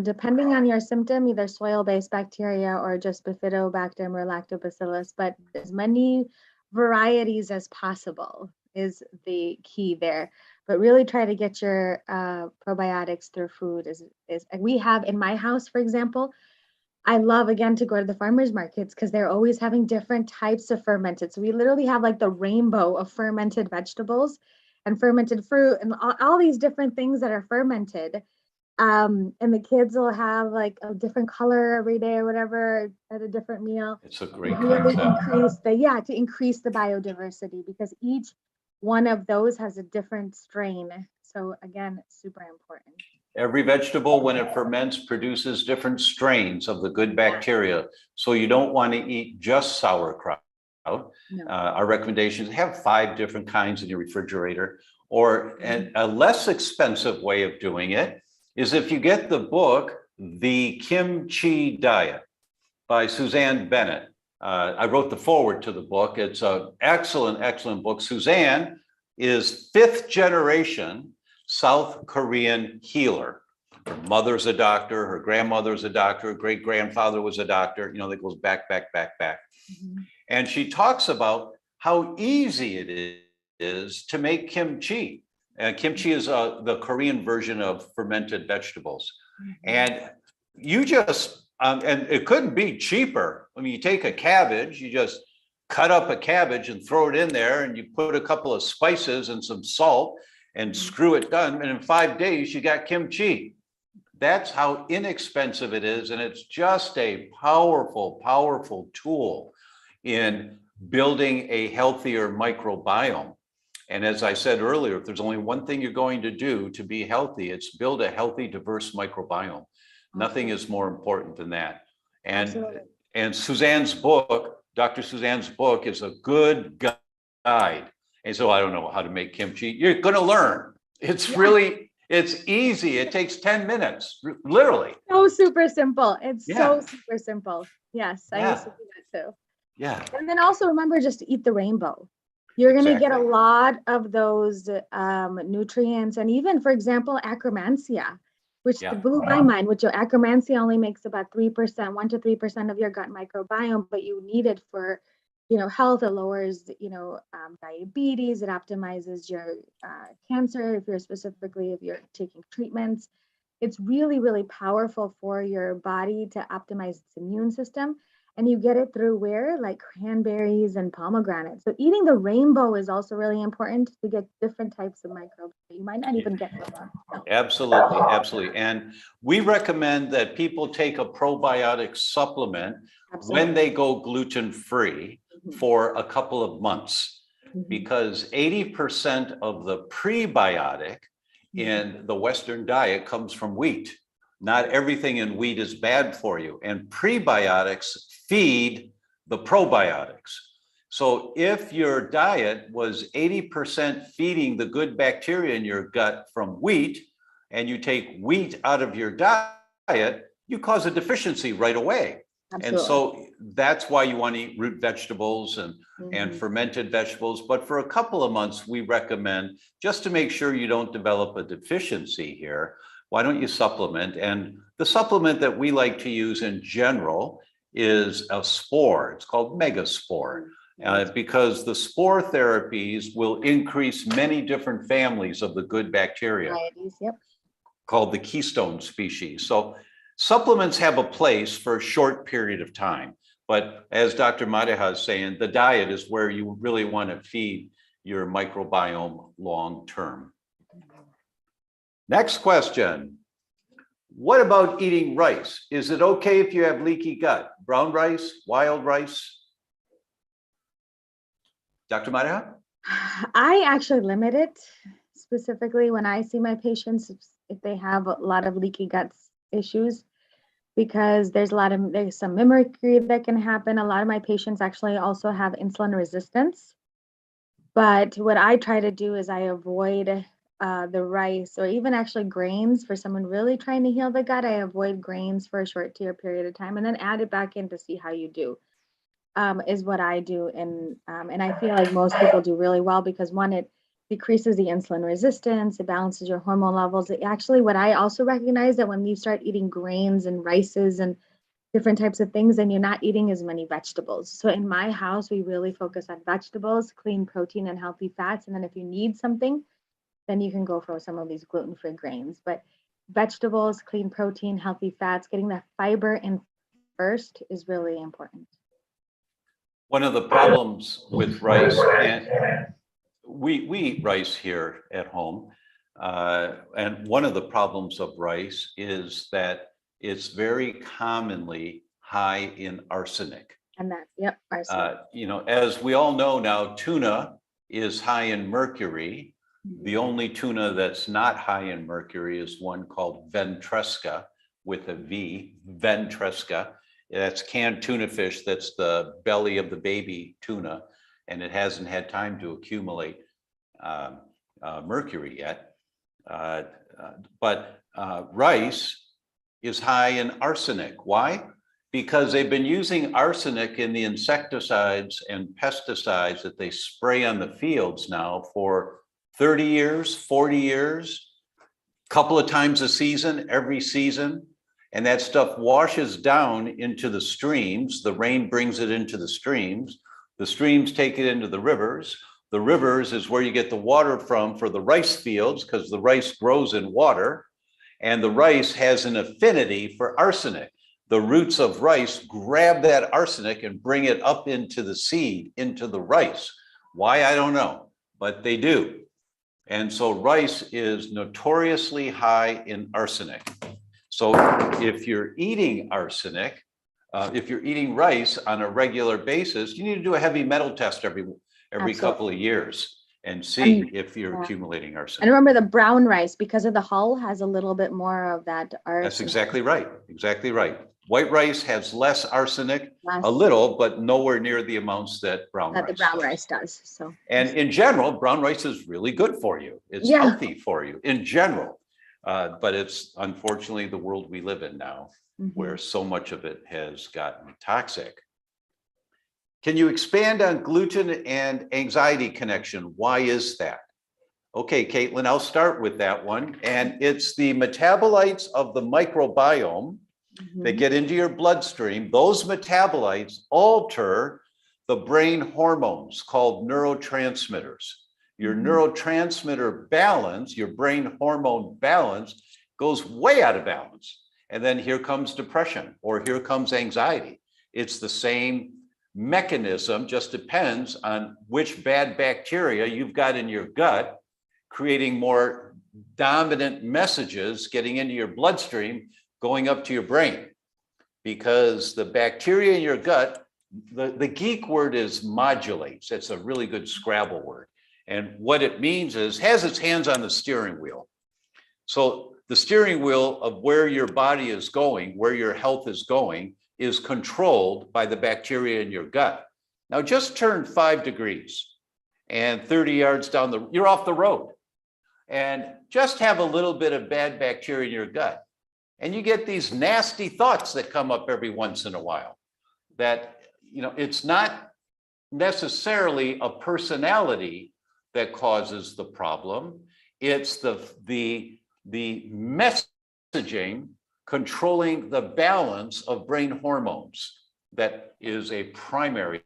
depending on your symptom, either soil-based bacteria or just bifidobacterium or lactobacillus, but as many varieties as possible is the key there. But really try to get your probiotics through food. Is we have in my house, for example, I love, again, to go to the farmers markets because they're always having different types of fermented. So we literally have like the rainbow of fermented vegetables and fermented fruit and all these different things that are fermented. And the kids will have like a different color every day or whatever at a different meal. It's a great really concept. to increase the biodiversity, because each one of those has a different strain. So again, it's super important. Every vegetable, when it ferments, produces different strains of the good bacteria. So you don't want to eat just sauerkraut. No. Our recommendations have 5 different kinds in your refrigerator. Or a less expensive way of doing it is if you get the book, The Kimchi Diet by Suzanne Bennett. I wrote the foreword to the book. It's an excellent book. Suzanne is 5th generation South Korean healer. Her mother's a doctor, her grandmother's a doctor, her great-grandfather was a doctor, you know, that goes back. Mm-hmm. And she talks about how easy it is to make kimchi. Kimchi is the Korean version of fermented vegetables. Mm-hmm. And you just, and it couldn't be cheaper. I mean, you take a cabbage, you just cut up a cabbage and throw it in there, and you put a couple of spices and some salt and screw it done. And in 5 days, you got kimchi. That's how inexpensive it is. And it's just a powerful tool in building a healthier microbiome. And as I said earlier, if there's only one thing you're going to do to be healthy, it's build a healthy, diverse microbiome. Nothing is more important than that. And Suzanne's book, Dr. Suzanne's book, is a good guide. And so I don't know how to make kimchi. You're going to learn. It's really, it's easy. It takes 10 minutes, literally. So super simple. It's so super simple. Yes, I used to do that too. Yeah. And then also remember just to eat the rainbow. You're going to get a lot of those nutrients. And even, for example, Akkermansia, which blew my mind, which your Akkermansia only makes about 3%, 1 to 3% of your gut microbiome, but you need it for, you know, health. It lowers, you know, diabetes. It optimizes your cancer if you're taking treatments. It's really, really powerful for your body to optimize its immune system. And you get it through where? Like cranberries and pomegranates. So eating the rainbow is also really important to get different types of microbes that you might not even get from them. Absolutely, absolutely. And we recommend that people take a probiotic supplement Absolutely. when they go gluten-free Mhm. for a couple of months, Mhm. because 80% of the prebiotic in the Western diet comes from wheat. Not everything in wheat is bad for you, and prebiotics feed the probiotics. So if your diet was 80% feeding the good bacteria in your gut from wheat, and you take wheat out of your diet, you cause a deficiency right away. And Absolutely. so that's why you want to eat root vegetables and Mhm. fermented vegetables. But for a couple of months, we recommend, just to make sure you don't develop a deficiency here, why don't you supplement? And the supplement that we like to use in general is a spore. It's called Megaspore. Because the spore therapies will increase many different families of the good bacteria Varieties, yep. called the keystone species. So supplements have a place for a short period of time. But as Dr. Madiha is saying, the diet is where you really want to feed your microbiome long term. Next question. What about eating rice? Is it okay if you have leaky gut? Brown rice, wild rice? Dr. Madiha? I actually limit it specifically when I see my patients if they have a lot of leaky guts issues, because there's some mercury that can happen. A lot of my patients actually also have insulin resistance. But what I try to do is I avoid the rice or even actually grains for someone really trying to heal the gut. I avoid grains for a short period of time and then add it back in to see how you do. Is what I do, and I feel like most people do really well because one, it decreases the insulin resistance, it balances your hormone levels. It actually, what I also recognize that when you start eating grains and rices and different types of things, then you're not eating as many vegetables. So in my house, we really focus on vegetables, clean protein, and healthy fats. And then if you need something, then you can go for some of these gluten-free grains. But vegetables, clean protein, healthy fats, getting that fiber in first is really important. One of the problems with rice, and we eat rice here at home, and one of the problems of rice is that it's very commonly high in arsenic. And that, yep, arsenic. As we all know now, tuna is high in mercury. The only tuna that's not high in mercury is one called ventresca with a V, ventresca. That's canned tuna fish. That's the belly of the baby tuna, and it hasn't had time to accumulate mercury yet. But rice is high in arsenic. Why? Because they've been using arsenic in the insecticides and pesticides that they spray on the fields now for 30 years, 40 years, a couple of times a season, every season. And that stuff washes down into the streams. The rain brings it into the streams. The streams take it into the rivers. The rivers is where you get the water from for the rice fields, because the rice grows in water. And the rice has an affinity for arsenic. The roots of rice grab that arsenic and bring it up into the seed, into the rice. Why, I don't know, but they do. And so rice is notoriously high in arsenic. So if you're eating arsenic, if you're eating rice on a regular basis, you need to do a heavy metal test every couple of years and see if you're accumulating arsenic. And remember, the brown rice, because of the hull, has a little bit more of that arsenic. That's exactly right. Exactly right. White rice has less arsenic, a little, but nowhere near the amounts that brown rice does. So, and in general, brown rice is really good for you. It's healthy for you in general. But it's unfortunately the world we live in now, where so much of it has gotten toxic. Can you expand on gluten and anxiety connection? Why is that? Okay, Caitlin, I'll start with that one. And it's the metabolites of the microbiome that get into your bloodstream. Those metabolites alter the brain hormones called neurotransmitters. Your neurotransmitter balance, your brain hormone balance, goes way out of balance. And then here comes depression, or here comes anxiety. It's the same mechanism, just depends on which bad bacteria you've got in your gut, creating more dominant messages getting into your bloodstream, going up to your brain. Because the bacteria in your gut, the geek word is modulates. It's a really good Scrabble word. And what it means is has its hands on the steering wheel. So the steering wheel of where your body is going, where your health is going, is controlled by the bacteria in your gut. Now just turn 5 degrees and 30 yards down you're off the road. And just have a little bit of bad bacteria in your gut. And you get these nasty thoughts that come up every once in a while that, it's not necessarily a personality that causes the problem. It's the messaging controlling the balance of brain hormones that is a primary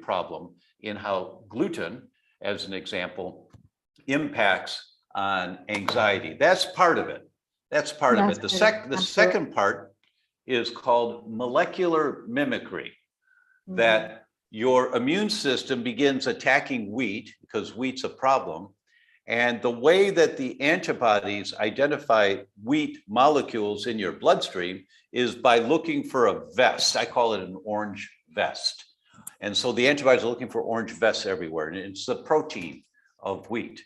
problem in how gluten, as an example, impacts on anxiety. That's part of it. That's part of it. The second part is called molecular mimicry, that your immune system begins attacking wheat because wheat's a problem. And the way that the antibodies identify wheat molecules in your bloodstream is by looking for a vest. I call it an orange vest. And so the antibodies are looking for orange vests everywhere. And it's the protein of wheat.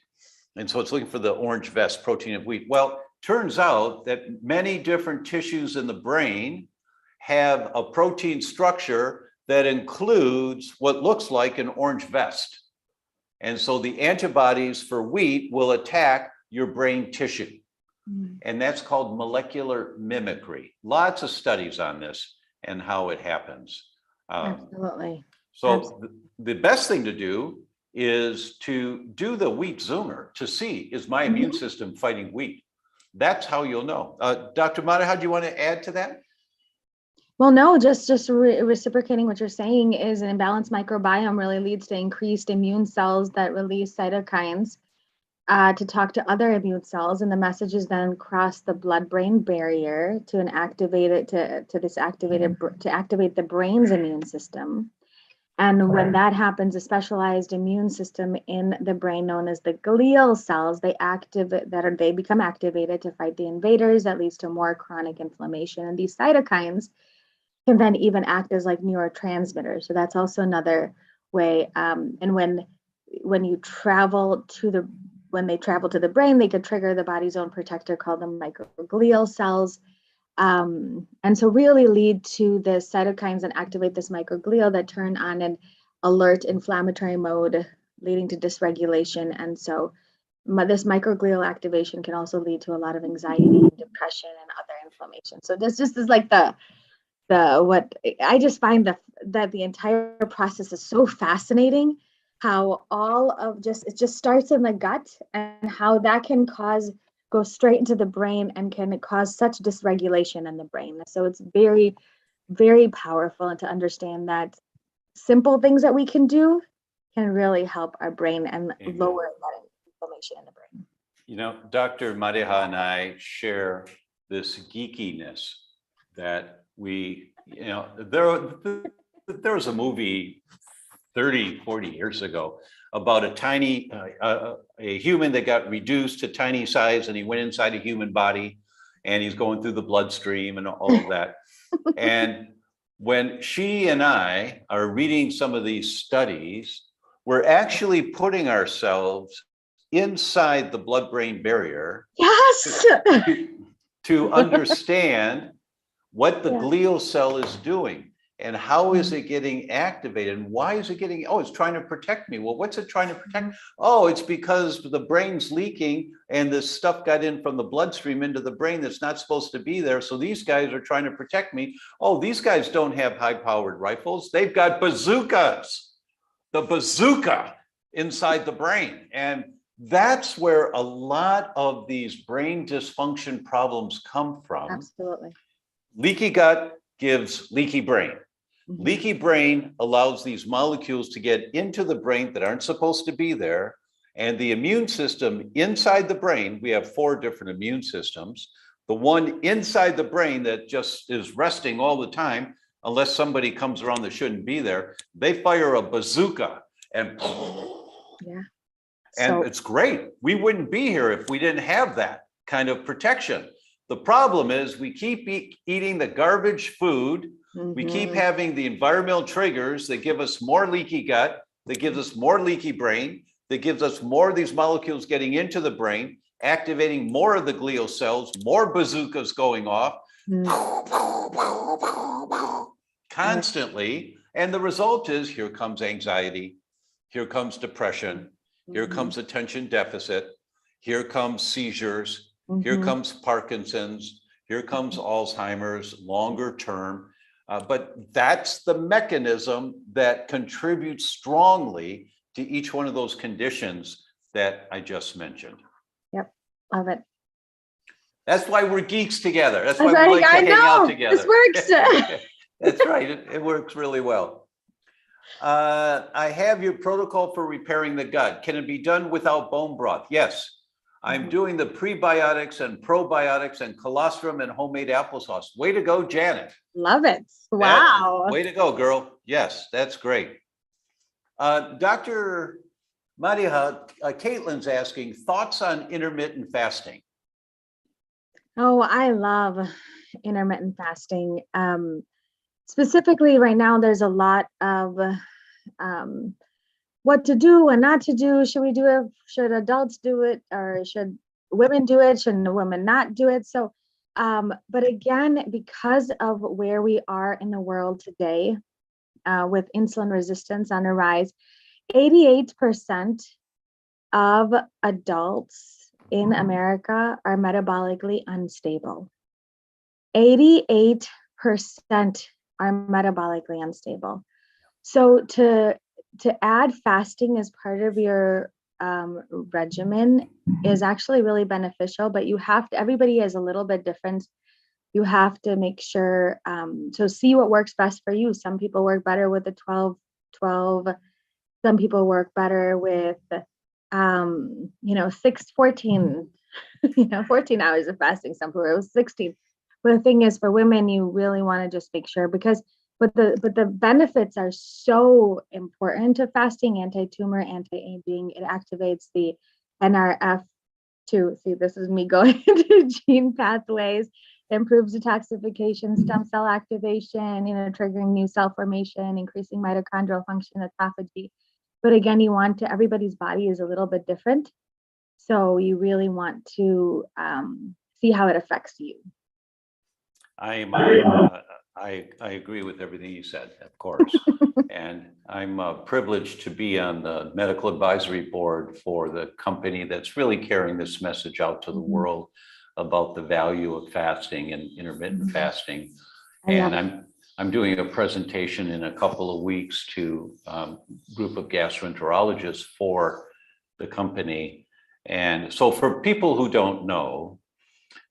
And so it's looking for the orange vest protein of wheat. Well, turns out that many different tissues in the brain have a protein structure that includes what looks like an orange vest. And so the antibodies for wheat will attack your brain tissue. And that's called molecular mimicry. Lots of studies on this and how it happens. Absolutely. So the best thing to do is to do the wheat zoomer to see, is my immune system fighting wheat? That's how you'll know. Dr. Madiha, do you want to add to that? Well, no, just reciprocating what you're saying is an imbalanced microbiome really leads to increased immune cells that release cytokines to talk to other immune cells, and the messages then cross the blood-brain barrier to activate the brain's immune system. And when that happens, a specialized immune system in the brain known as the glial cells, they become activated to fight the invaders. That leads to more chronic inflammation. And these cytokines can then even act as like neurotransmitters. So that's also another way. And when they travel to the brain, they could trigger the body's own protector called the microglial cells. And so really lead to the cytokines and activate this microglial that turn on an alert inflammatory mode, leading to dysregulation. And so this microglial activation can also lead to a lot of anxiety, depression, and other inflammation. So this just is like what I just find that the entire process is so fascinating, how it just starts in the gut and how that can go straight into the brain and can cause such dysregulation in the brain. So it's very, very powerful, and to understand that simple things that we can do can really help our brain and lower that inflammation in the brain. Dr. Madiha and I share this geekiness that there was a movie 30, 40 years ago about a human that got reduced to tiny size, and he went inside a human body and he's going through the bloodstream and all of that. And when she and I are reading some of these studies, we're actually putting ourselves inside the blood-brain barrier. Yes. To understand what the glial cell is doing. And how is it getting activated? And why is it getting, it's trying to protect me. Well, what's it trying to protect? Oh, it's because the brain's leaking and this stuff got in from the bloodstream into the brain that's not supposed to be there. So these guys are trying to protect me. Oh, these guys don't have high-powered rifles. They've got bazookas, the bazooka inside the brain. And that's where a lot of these brain dysfunction problems come from. Absolutely. Leaky gut gives leaky brain. Leaky brain allows these molecules to get into the brain that aren't supposed to be there. And the immune system inside the brain, we have 4 different immune systems. The one inside the brain that just is resting all the time unless somebody comes around that shouldn't be there, they fire a bazooka and Yeah. and So it's great. We wouldn't be here if we didn't have that kind of protection. The problem is we keep eating the garbage food. We keep mhm. having the environmental triggers that give us more leaky gut, that gives us more leaky brain, that gives us more of these molecules getting into the brain, activating more of the glial cells, more bazookas going off Mm, yeah. constantly. And the result is here comes anxiety, here comes depression, here Mhm, comes attention deficit, here comes seizures, here mhm. comes Parkinson's, here comes Alzheimer's, longer term. But that's the mechanism that contributes strongly to each one of those conditions that I just mentioned. Yep. Love it. That's why we're geeks together. That's I was why we like, like to I hang out know together. this works. That's right. It works really well. I have your protocol for repairing the gut. Can it be done without bone broth? Yes. I'm Mhm. doing the prebiotics and probiotics and colostrum and homemade applesauce. Way to go, Janet. Love it. Wow. Way to go, girl. Yes, that's great. Dr. Madiha, Caitlin's asking, thoughts on intermittent fasting? Oh, I love intermittent fasting. Specifically right now, there's a lot of what to do and not to do. Should we do it? Should adults do it? Or should women do it? Shouldn't women not do it? So, but again, because of where we are in the world today, with insulin resistance on the rise, 88% of adults in America are metabolically unstable. 88% are metabolically unstable. So to add fasting as part of your regimen is actually really beneficial, but you have to, everybody is a little bit different. You have to make sure, so see what works best for you. Some people work better with the 12. Some people work better with 6, 14, 14 hours of fasting. Some people it was 16. But the thing is, for women, you really want to just make sure, because but the benefits are so important to fasting: anti-tumor, anti-aging. It activates the NRF2. See, this is me going into gene pathways. Improves detoxification, stem cell activation, triggering new cell formation, increasing mitochondrial function, autophagy. But again, everybody's body is a little bit different. So you really want to see how it affects you. I agree with everything you said, of course. And I'm privileged to be on the medical advisory board for the company that's really carrying this message out to the world about the value of fasting and intermittent fasting. And I'm doing a presentation in a couple of weeks to a group of gastroenterologists for the company. And so for people who don't know,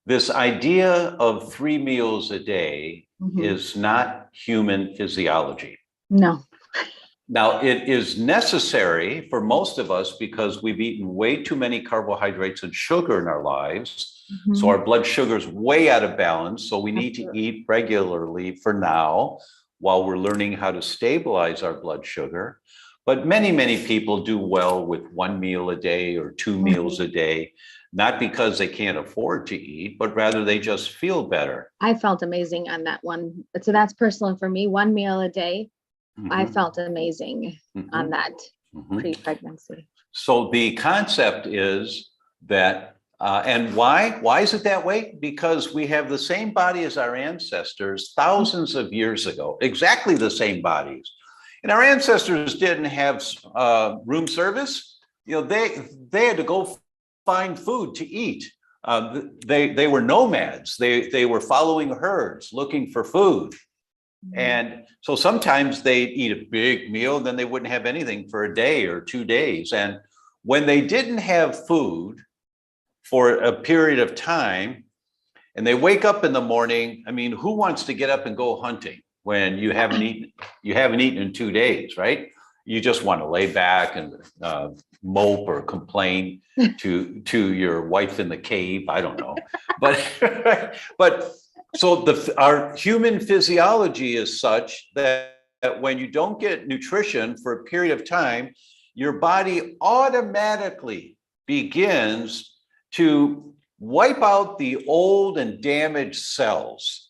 this idea of 3 meals a day is not human physiology. No. Now, it is necessary for most of us because we've eaten way too many carbohydrates and sugar in our lives. So our blood sugar is way out of balance. So we need to eat regularly for now while we're learning how to stabilize our blood sugar. But many, many people do well with 1 meal a day or 2 meals a day, not because they can't afford to eat, but rather they just feel better. I felt amazing on that one. So that's personal for me. 1 meal a day. I felt amazing on that pre-pregnancy. So the concept is that, and why is it that way? Because we have the same body as our ancestors thousands of years ago, exactly the same bodies. And our ancestors didn't have room service. They had to go find food to eat. They were nomads. They were following herds, looking for food. And so sometimes they'd eat a big meal, then they wouldn't have anything for a day or 2 days. And when they didn't have food for a period of time, and they wake up in the morning, I mean, who wants to get up and go hunting when you haven't eaten in 2 days, right? You just want to lay back and mope or complain to your wife in the cave. I don't know, but So our human physiology is such that when you don't get nutrition for a period of time, your body automatically begins to wipe out the old and damaged cells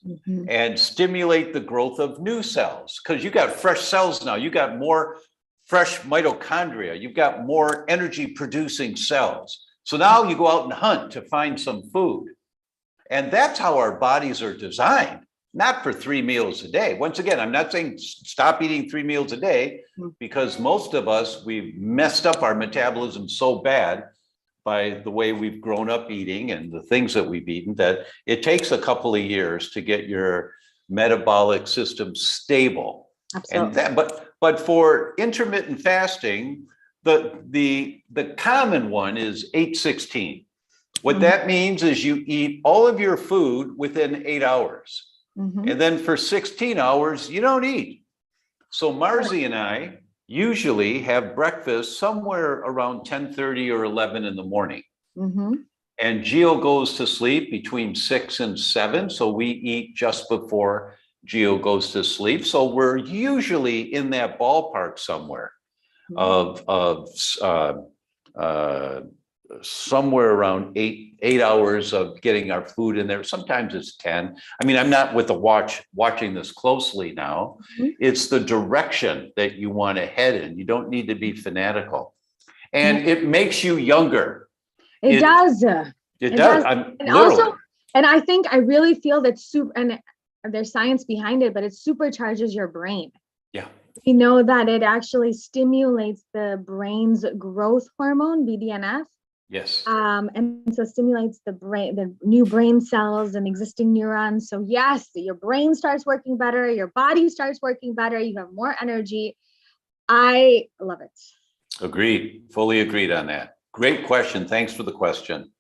and stimulate the growth of new cells. Because you got fresh cells now, you got more fresh mitochondria, you've got more energy producing cells. So now you go out and hunt to find some food. And that's how our bodies are designed, not for 3 meals a day. Once again, I'm not saying stop eating 3 meals a day, because most of us, we've messed up our metabolism so bad by the way we've grown up eating and the things that we've eaten that it takes a couple of years to get your metabolic system stable. Absolutely. And that, but for intermittent fasting, the common one is 8-16. What that means is you eat all of your food within 8 hours. And then for 16 hours, you don't eat. So Marzi and I usually have breakfast somewhere around 10:30 or 11 in the morning. And Gio goes to sleep between 6 and 7. So we eat just before Gio goes to sleep. So we're usually in that ballpark somewhere of somewhere around eight hours of getting our food in there. Sometimes it's 10. I mean, I'm not with the watching this closely now. It's the direction that you want to head in. You don't need to be fanatical. And it makes you younger. It does. It does. And also, and I think I really feel that and there's science behind it, but it supercharges your brain. Yeah. We know that it actually stimulates the brain's growth hormone, BDNF. Yes. And so stimulates the new brain cells and existing neurons. So yes, your brain starts working better, your body starts working better, you have more energy. I love it. Agreed. Fully agreed on that. Great question. Thanks for the question.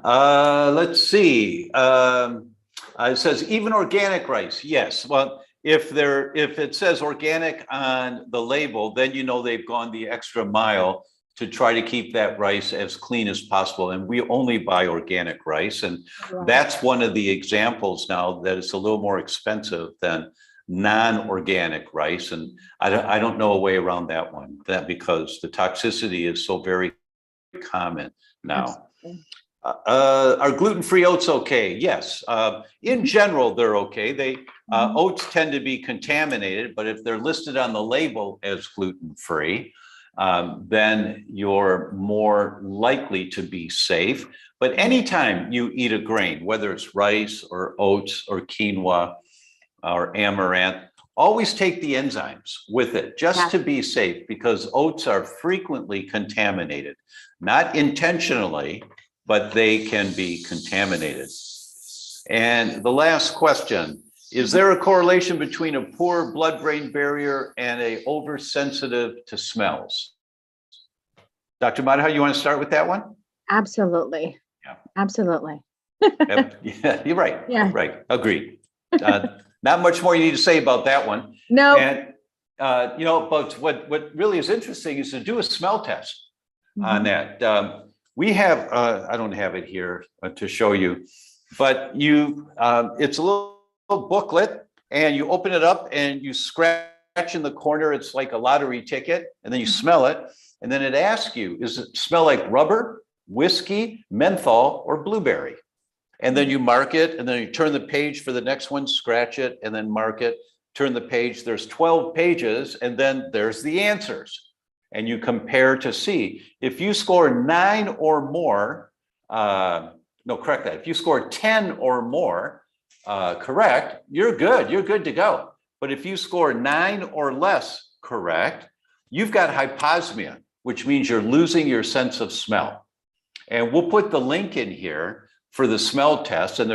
Let's see. It says even organic rice. Yes. Well, if it says organic on the label, then you know they've gone the extra mile to try to keep that rice as clean as possible. And we only buy organic rice. And that's one of the examples now that it's a little more expensive than non-organic rice. And I don't know a way around that one, because the toxicity is so very common now. Are gluten-free oats okay? Yes. In general, they're okay. Oats tend to be contaminated, but if they're listed on the label as gluten-free, then you're more likely to be safe. But anytime you eat a grain, whether it's rice or oats or quinoa or amaranth, always take the enzymes with it just to be safe, because oats are frequently contaminated, not intentionally, but they can be contaminated. And the last question, is there a correlation between a poor blood-brain barrier and a oversensitive to smells? Dr. Madiha, you want to start with that one? Absolutely. Yeah. Absolutely. Yeah, you're right. Yeah. Right. Agreed. Not much more you need to say about that one. No. And but what really is interesting is to do a smell test on that. We have, I don't have it here to show you, but it's a little booklet, and you open it up and you scratch in the corner. It's like a lottery ticket, and then you smell it. And then it asks you, does it smell like rubber, whiskey, menthol, or blueberry? And then you mark it, and then you turn the page for the next one, scratch it, and then mark it, turn the page. There's 12 pages, and then there's the answers. And you compare to see. If you score 9 or more, correct that. If you score 10 or more correct, you're good. You're good to go. But if you score 9 or less correct, you've got hyposmia, which means you're losing your sense of smell. And we'll put the link in here for the smell test. And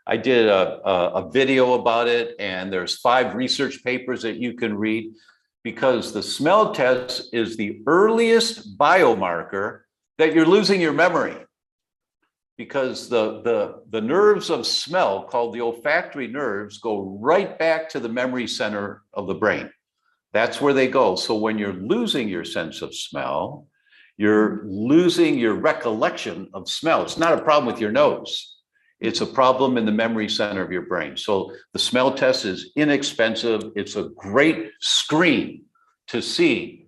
I did a video about it, and there's 5 research papers that you can read, because the smell test is the earliest biomarker that you're losing your memory. Because the nerves of smell, called the olfactory nerves, go right back to the memory center of the brain. That's where they go. So when you're losing your sense of smell, you're losing your recollection of smell. It's not a problem with your nose. It's a problem in the memory center of your brain. So the smell test is inexpensive. It's a great screen to see,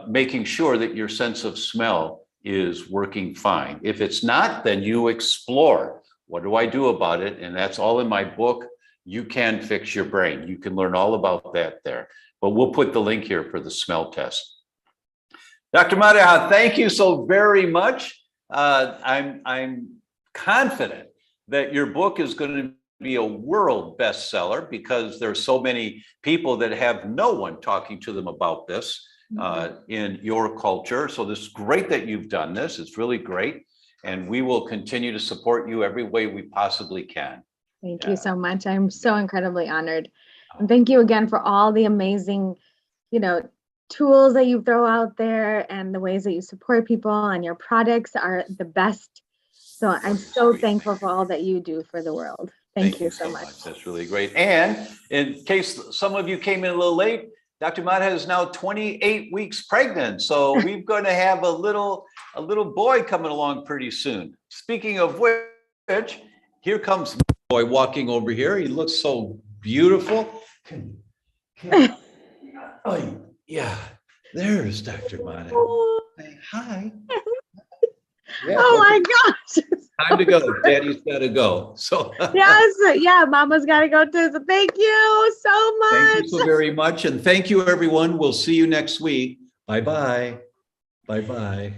making sure that your sense of smell is working fine. If it's not, then you explore. What do I do about it? And that's all in my book. You Can Fix Your Brain. You can learn all about that there. But we'll put the link here for the smell test. Dr. Madiha, thank you so very much. I'm confident that your book is going to be a world bestseller because there's so many people that have no one talking to them about this in your culture. So this is great that you've done this. It's really great. And we will continue to support you every way we possibly can. Thank you so much. I'm so incredibly honored. And thank you again for all the amazing, tools that you throw out there and the ways that you support people, and your products are the best. So I'm so thankful for all that you do for the world. Thank you so much. That's really great. And in case some of you came in a little late, Dr. Madiha is now 28 weeks pregnant. So we're going to have a little boy coming along pretty soon. Speaking of which, here comes the boy walking over here. He looks so beautiful. Oh, yeah, there's Dr. Madiha. Say hi. Yeah, oh my gosh. Time to go. Daddy's got to go. So yes, yeah, Mama's got to go too. So thank you so much. thank you so very much. And thank you, everyone. We'll see you next week. Bye-bye. Bye-bye.